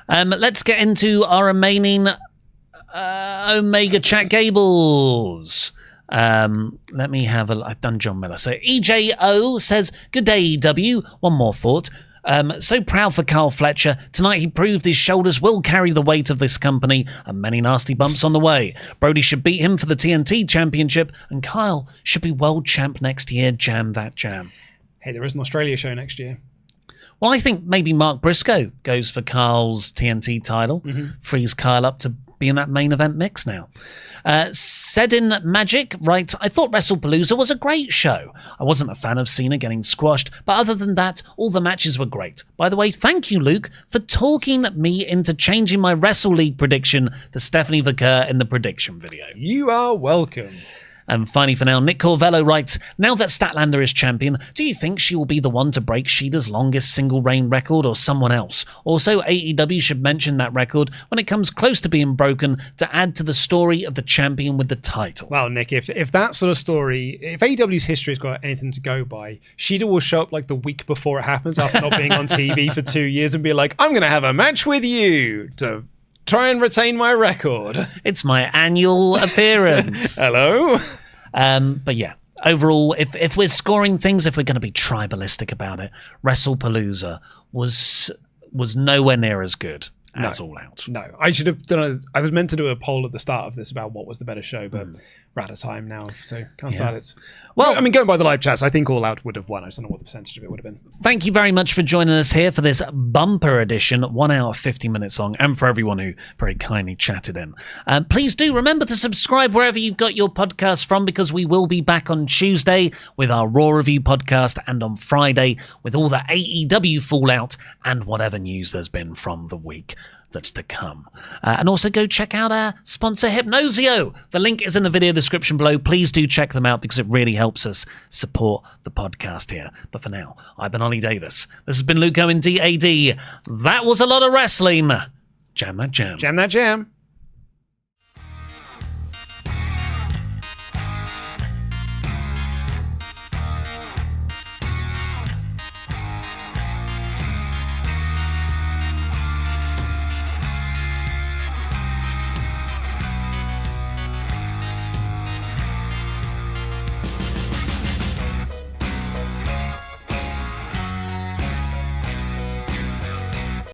Let's get into our remaining Omega Chat Gables. Let me have I've done John Miller. So EJO says, good day, EW. One more thought. So proud for Kyle Fletcher. Tonight he proved his shoulders will carry the weight of this company, and many nasty bumps on the way. Brody should beat him for the TNT Championship, and Kyle should be world champ next year. Jam that jam. Hey, there is an Australia show next year. Well, I think maybe Mark Briscoe goes for Kyle's TNT title, frees Kyle up to be in that main event mix now. Sedin Magic writes, I thought Wrestle-Palooza was a great show. I wasn't a fan of Cena getting squashed, but other than that, all the matches were great. By the way, thank you, Luke, for talking me into changing my Wrestle League prediction to Stephanie Vaquer in the prediction video. You are welcome. And finally for now, Nick Corvello writes, now that Statlander is champion, do you think she will be the one to break Sheeta's longest single reign record or someone else? Also, AEW should mention that record when it comes close to being broken to add to the story of the champion with the title. Well, Nick, if that sort of story, if AEW's history has got anything to go by, Sheeta will show up like the week before it happens after not being on TV for 2 years and be like, I'm going to have a match with you to try and retain my record. It's my annual appearance. Hello? But yeah, overall, if we're scoring things, if we're going to be tribalistic about it, Wrestle-Palooza was nowhere near as good as All Out. No, I should have done I was meant to do a poll at the start of this about what was the better show, but we're out of time now, so can't start it. Well, I mean, going by the live chats, I think All Out would have won. I just don't know what the percentage of it would have been. Thank you very much for joining us here for this bumper edition, 1 hour, 50 minutes long, and for everyone who very kindly chatted in. Please do remember to subscribe wherever you've got your podcast from, because we will be back on Tuesday with our Raw Review podcast, and on Friday with all the AEW fallout and whatever news there's been from the week that's to come. And also go check out our sponsor Hypnosio. The link is in the video description below. Please do check them out because it really helps us support the podcast here. But for now, I've been Ollie Davis. This has been Luke Owen, DAD. That was a lot of wrestling. Jam that jam. Jam that jam.